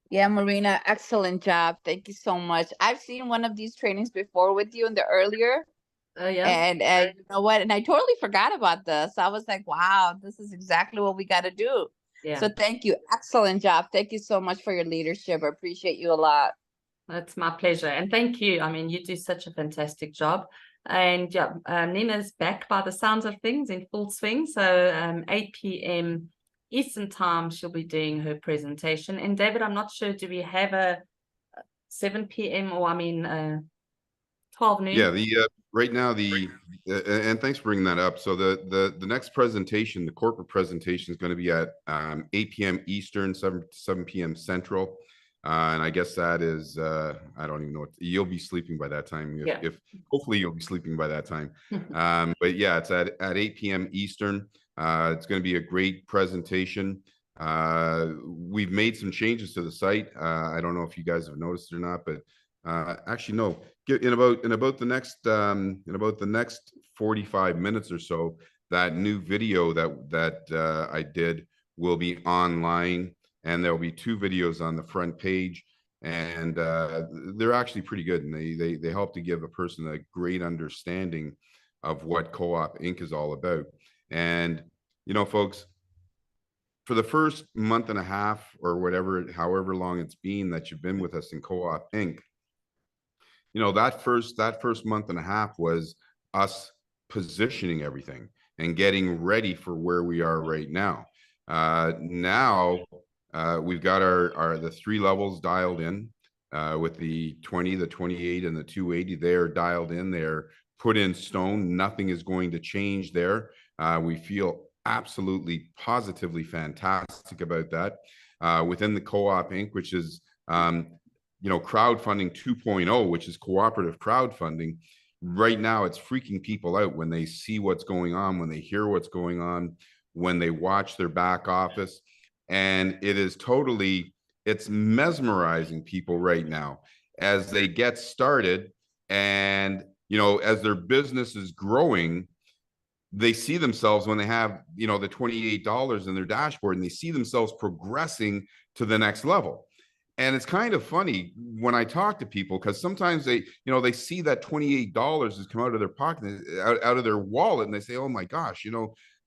Yeah, Marina, excellent job. Thank you so much. I've seen one of these trainings before with you in the earlier. Oh, yeah. And you know what? And I totally forgot about this. I was like, wow, this is exactly what we got to do. Yeah. So thank you. Excellent job. Thank you so much for your leadership. I appreciate you a lot. That's my pleasure. And thank you. I mean, you do such a fantastic job. And yeah, Nina's back by the sounds of things in full swing. So 8 p.m. Eastern time, she'll be doing her presentation. And David, I'm not sure, do we have a 7 p.m. or 12 noon? Yeah, right now and thanks for bringing that up. So the next presentation, the corporate presentation, is going to be at 8 p.m. Eastern, 7 p.m. Central. And I guess that is I don't even know you'll be sleeping by that time. If hopefully you'll be sleeping by that time. But yeah, it's at 8 p.m. Eastern. It's going to be a great presentation. We've made some changes to the site. I don't know if you guys have noticed it or not, but actually no. In about the next 45 minutes or so, that new video that I did will be online, and there'll be 2 videos on the front page, and they're actually pretty good, and they help to give a person a great understanding of what Co-op Inc. is all about. And folks, for the first month and a half or however long it's been that you've been with us in Co-op Inc., that first month and a half was us positioning everything and getting ready for where we are right now. Now we've got the 3 levels dialed in, with the 20, the 28, and the 280. They're dialed in. They're put in stone. Nothing is going to change there. We feel absolutely positively fantastic about that. Within the Co-op Inc., which is crowdfunding 2.0, which is cooperative crowdfunding. Right now, it's freaking people out when they see what's going on, when they hear what's going on, when they watch their back office. And it's mesmerizing people right now as they get started. And, as their business is growing, they see themselves when they have, the $28 in their dashboard, and they see themselves progressing to the next level. And it's kind of funny when I talk to people, because sometimes they see that $28 has come out of their pocket, out of their wallet, and they say, oh my gosh,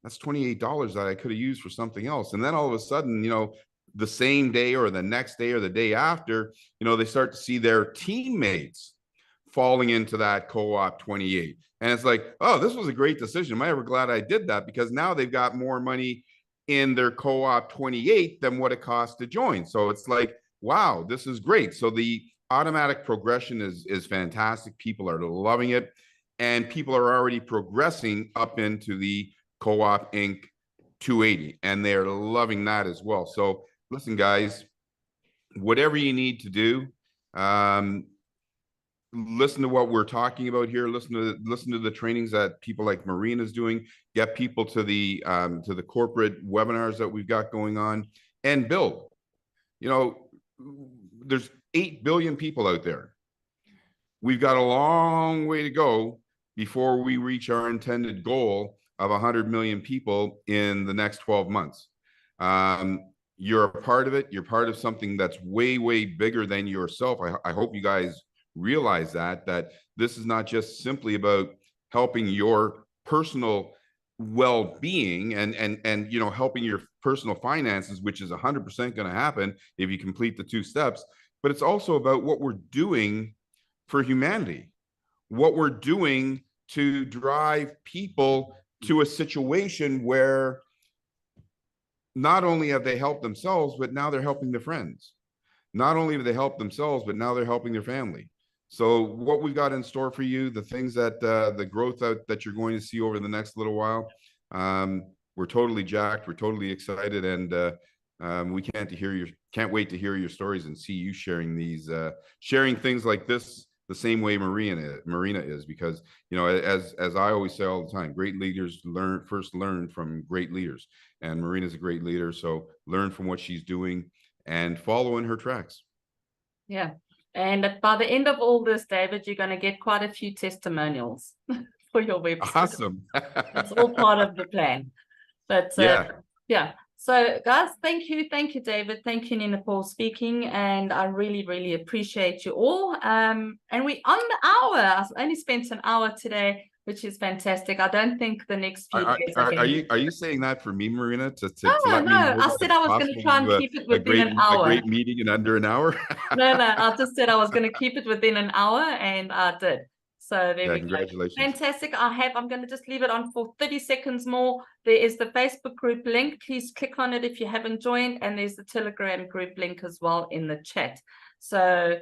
that's $28 that I could have used for something else. And then all of a sudden, the same day or the next day or the day after, they start to see their teammates falling into that co-op 28. And it's like, oh, this was a great decision. Am I ever glad I did that? Because now they've got more money in their co-op 28 than what it costs to join. So it's like, wow, this is great. So the automatic progression is fantastic. People are loving it. And people are already progressing up into the CoopInc 280, and they're loving that as well. So listen, guys, whatever you need to do, listen to what we're talking about here. Listen to the trainings that people like Marina is doing. Get people to the corporate webinars that we've got going on, and build. You know, there's 8 billion people out there. We've got a long way to go before we reach our intended goal of 100 million people in the next 12 months. You're a part of it. You're part of something that's way, way bigger than yourself. I hope you guys realize that this is not just simply about helping your personal well-being and you know, helping your personal finances, which is 100% going to happen if you complete the 2 steps, but it's also about what we're doing for humanity, what we're doing to drive people to a situation where not only have they helped themselves, but now they're helping their friends. Not only have they helped themselves, but now they're helping their family. So what we've got in store for you, the things that the growth that you're going to see over the next little while, we're totally jacked. We're totally excited, and we can't wait to hear your stories and see you sharing these, sharing things like this the same way Marina is, because, you know, as I always say all the time, great leaders first learn from great leaders, and Marina's a great leader. So learn from what she's doing and follow in her tracks. Yeah. And by the end of all this, David, you're going to get quite a few testimonials for your website. Awesome. It's all part of the plan. But yeah. So guys, thank you, David. Thank you, Nina, for speaking. And I really, really appreciate you all. And we're on the hour. I only spent an hour today, which is fantastic. I don't think the next few days are you saying that for me, Marina, to let me no. know I said I was going to try and keep it within an hour. A great meeting in under an hour? No, I just said I was going to keep it within an hour, and I did. So there we go. Congratulations. Fantastic. I'm going to just leave it on for 30 seconds more. There is the Facebook group link. Please click on it if you haven't joined. And there's the Telegram group link as well in the chat. So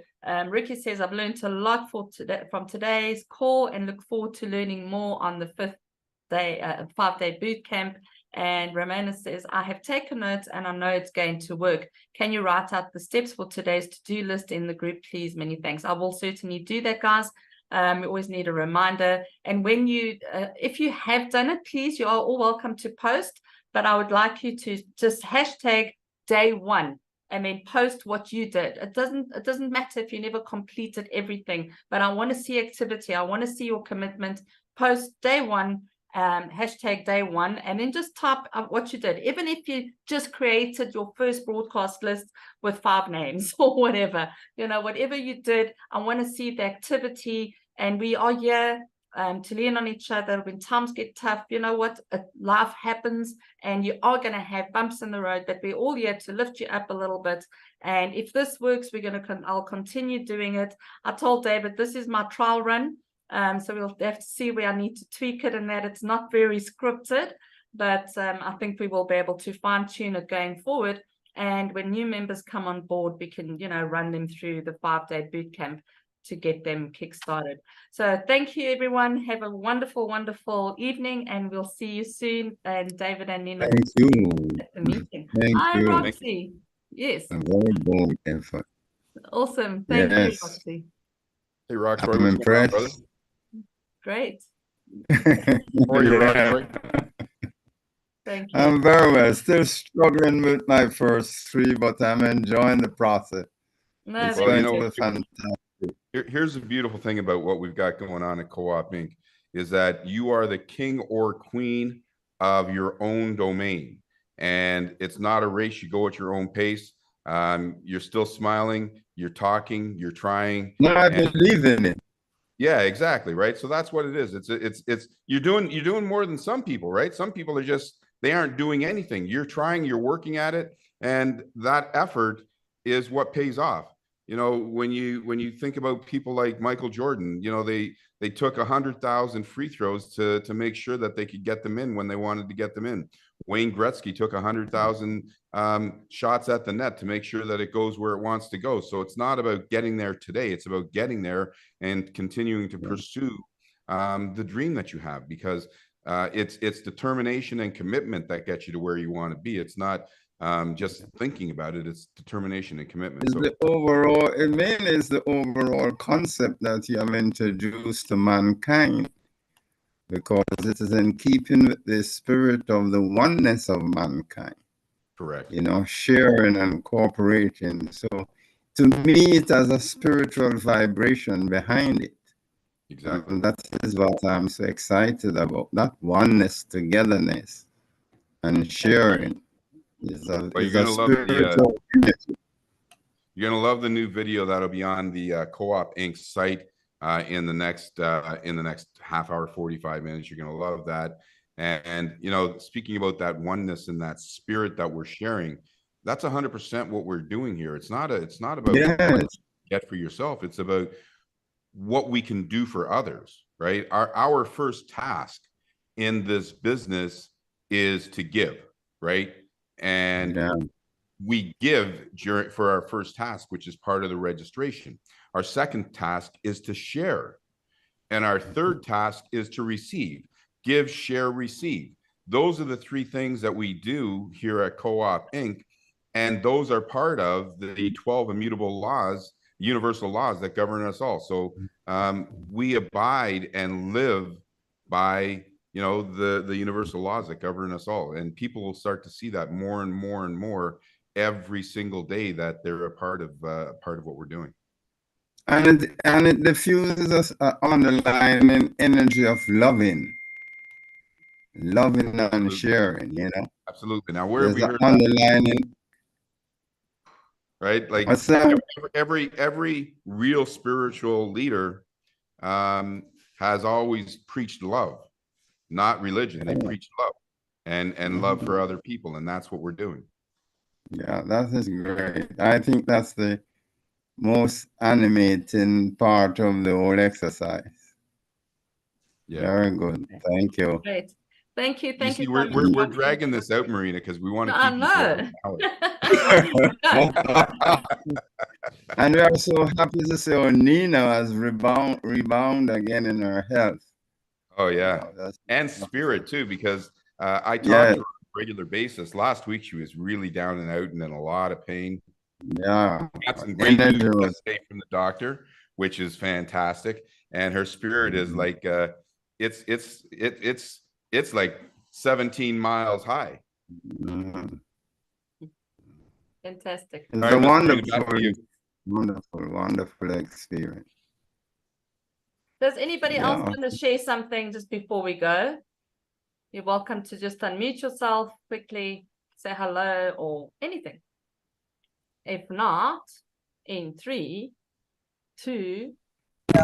Ricky says, I've learned a lot from today's call and look forward to learning more on the 5-day boot camp. And Ramona says, I have taken notes and I know it's going to work. Can you write out the steps for today's to-do list in the group, please? Many thanks. I will certainly do that, guys. We always need a reminder. And when you, if you have done it, please, you are all welcome to post. But I would like you to just hashtag day 1 and then post what you did. It doesn't matter if you never completed everything, but I want to see activity. I want to see your commitment. Post day 1. Hashtag day 1, and then just type what you did. Even if you just created your first broadcast list with 5 names or whatever, you know, whatever you did, I want to see the activity. And we are here to lean on each other when times get tough. You know what? Life happens, and you are going to have bumps in the road, but we're all here to lift you up a little bit. And if this works, I'll continue doing it. I told David, this is my trial run. So we'll have to see where I need to tweak it, and that it's not very scripted, but I think we will be able to fine tune it going forward. And when new members come on board, we can, you know, run them through the 5-day boot camp to get them kick-started. So thank you, everyone. Have a wonderful, wonderful evening, and we'll see you soon. And David and Nina. Thank you. At the meeting. Thank Hi, you. Roxy. Yes. A very good effort. Awesome. Thank you, Roxy. Hey, Rox, I'm impressed. Great. Yeah. Thank you. I'm very well. Still struggling with my first 3, but I'm enjoying the process. No, It's Well, going you know, to be fantastic. here's the beautiful thing about what we've got going on at CoopInc is that you are the king or queen of your own domain, and it's not a race. You go at your own pace. You're still smiling, you're talking, you're trying. No, I believe in it. Yeah, exactly. Right. So that's what it is. It's you're doing more than some people, right? Some people are they aren't doing anything. You're trying, you're working at it, and that effort is what pays off. You know, when you think about people like Michael Jordan, you know, they took 100,000 free throws to make sure that they could get them in when they wanted to get them in. Wayne Gretzky took 100,000 shots at the net to make sure that it goes where it wants to go. So it's not about getting there today; it's about getting there and continuing to pursue the dream that you have, because it's determination and commitment that gets you to where you want to be. It's not just thinking about it; it's determination and commitment. It's So the overall, it mainly is the overall concept that you have introduced to mankind, because it is in keeping with the spirit of the oneness of mankind, correct. you know, sharing and cooperating. So to me, it has a spiritual vibration behind it. Exactly. And that is what I'm so excited about, that oneness, togetherness, and sharing. Is a Well, you're gonna love the spiritual unity. you're gonna love the new video that'll be on the CoopInc site in the next half hour, 45 minutes. You're gonna love that. And you know, speaking about that oneness and that spirit that we're sharing, that's 100% what we're doing here. It's not about Yes. what you get for yourself. It's about what we can do for others, right? Our first task in this business is to give, right? And Yeah. we give for our first task, which is part of the registration. Our second task is to share. And our third task is to receive. Give, share, receive. Those are the three things that we do here at CoopInc. And those are part of the 12 immutable laws, universal laws that govern us all. So we abide and live by, you know, the universal laws that govern us all. And people will start to see that more and more and more every single day that they're a part of what we're doing. And it diffuses us underlying energy of loving and sharing, you know. Absolutely. Now, where have There's we an heard that? underlying, Right? Like what's that? every real spiritual leader has always preached love, not religion. They preach love and love for other people, and that's what we're doing. Yeah, that is great. I think that's the most animating part of the whole exercise. Yeah. Very good. Thank you. Great. Thank you. Thank you. see, so much. we're dragging this out, Marina, because we want to I keep know. And we are so happy to see how Nina has rebound again in her health. Oh yeah, Wow, and spirit too, because I talk to yeah, her on a regular basis. Last week she was really down and out and in a lot of pain. yeah. Got some great Energy news was, yesterday from the doctor, which is fantastic. And her spirit is like it's like 17 miles high. mhm. Fantastic. It's All a right, Miss Marina, back to you. wonderful experience. Does anybody else Yeah. want to share something just before we go? You're welcome to just unmute yourself quickly, say hello or anything. If not, in 3, 2,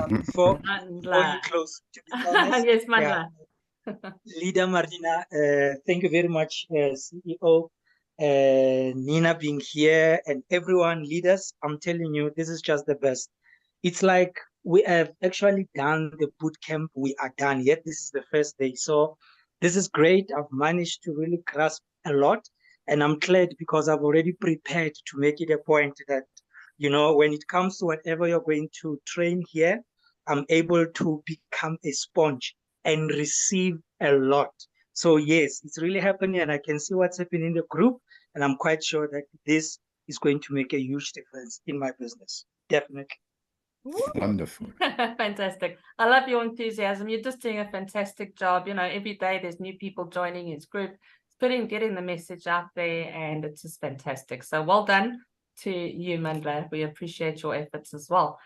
Before Mandla. you close, to be honest, Yes, yeah, Mandla. Leader Martina, thank you very much, CEO, Nina being here, and everyone, leaders. I'm telling you, this is just the best. It's like we have actually done the boot camp. We are done yet. This is the first day. So this is great. I've managed to really grasp a lot. And I'm glad because I've already prepared to make it a point that, you know, when it comes to whatever you're going to train here, I'm able to become a sponge and receive a lot. So yes, it's really happening, and I can see what's happening in the group, and I'm quite sure that this is going to make a huge difference in my business. Definitely. Wonderful. Fantastic. I love your enthusiasm. You're just doing a fantastic job. You know, every day there's new people joining his group. It's getting the message out there, and it's just fantastic. So well done to you, Mandla. We appreciate your efforts as well.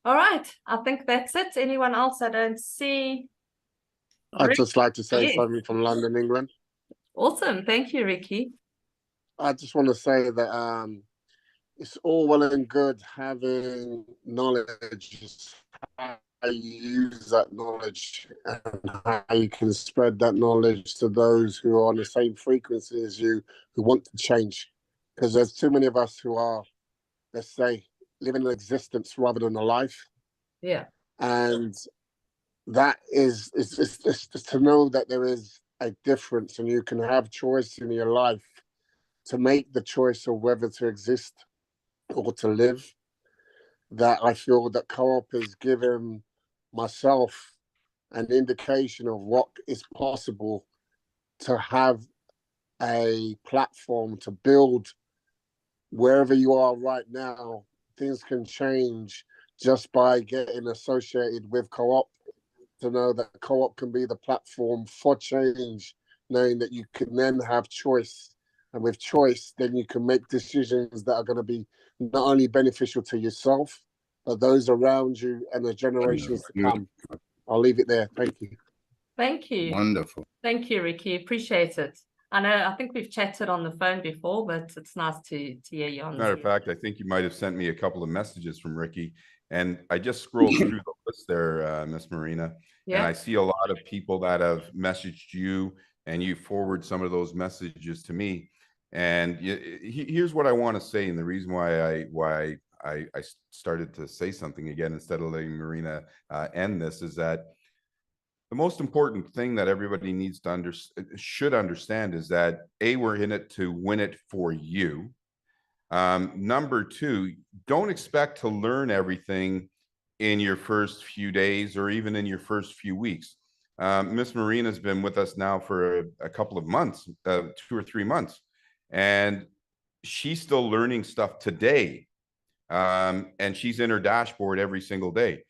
All right. I think that's it. Anyone else I don't see? I'd just like to say Yes. something from London, England. Awesome. Thank you, Ricky. I just want to say that it's all well and good having knowledge, it's how you use that knowledge and how you can spread that knowledge to those who are on the same frequency as you, who want to change. Because there's too many of us who are, let's say, living an existence rather than a life. Yeah. And that is just to know that there is a difference, and you can have choice in your life to make the choice of whether to exist or to live. That I feel that Co-op has given myself an indication of what is possible to have a platform to build wherever you are right now. Things can change just by getting associated with Co-op, to know that Co-op can be the platform for change, knowing that you can then have choice. And with choice, then you can make decisions that are going to be not only beneficial to yourself, but those around you and the generations to come. I'll leave it there. Thank you. Thank you. Wonderful. Thank you, Ricky. Appreciate it. I think we've chatted on the phone before, but it's nice to hear you on Matter of Zoom. fact, I think you might have sent me a couple of messages from Ricky, and I just scrolled through the list there, Miss Marina, and I see a lot of people that have messaged you, and you forward some of those messages to me. And here's what I want to say, and the reason why I started to say something again instead of letting Marina end this is that the most important thing that everybody needs to should understand is that we're in it to win it for you. Number two, don't expect to learn everything in your first few days or even in your first few weeks. Miss Marina's been with us now for a couple of months, 2 or 3 months, and she's still learning stuff today. And she's in her dashboard every single day.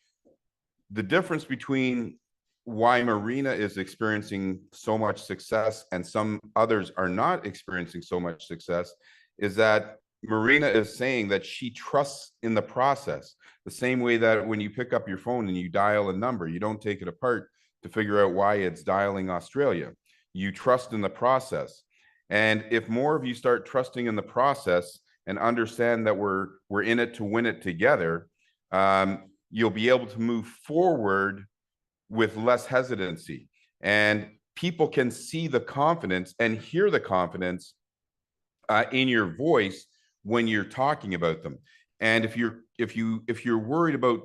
The difference between why Marina is experiencing so much success and some others are not experiencing so much success is that Marina is saying that she trusts in the process, the same way that when you pick up your phone and you dial a number, you don't take it apart to figure out why it's dialing Australia. You trust in the process. And if more of you start trusting in the process and understand that we're in it to win it together, you'll be able to move forward with less hesitancy. And people can see the confidence and hear the confidence in your voice when you're talking about them. And if you're worried about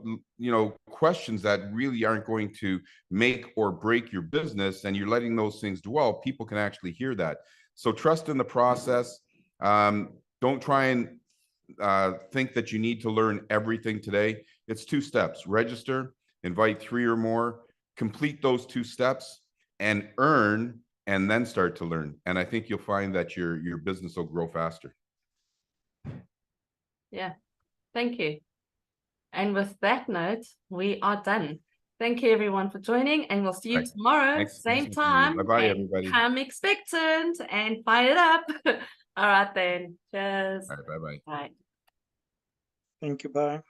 questions that really aren't going to make or break your business, and you're letting those things dwell, people can actually hear that. So trust in the process. Don't try and think that you need to learn everything today. It's 2 steps: register, invite 3 or more, complete those 2 steps, and earn, and then start to learn. And I think you'll find that your business will grow faster. Yeah, thank you. And with that note, we are done. Thank you everyone for joining, and we'll see you tomorrow, Thanks. same time. Bye-bye, everybody. Come expectant and fire it up. All right then. Cheers. All right, bye-bye. Bye. Thank you. Bye.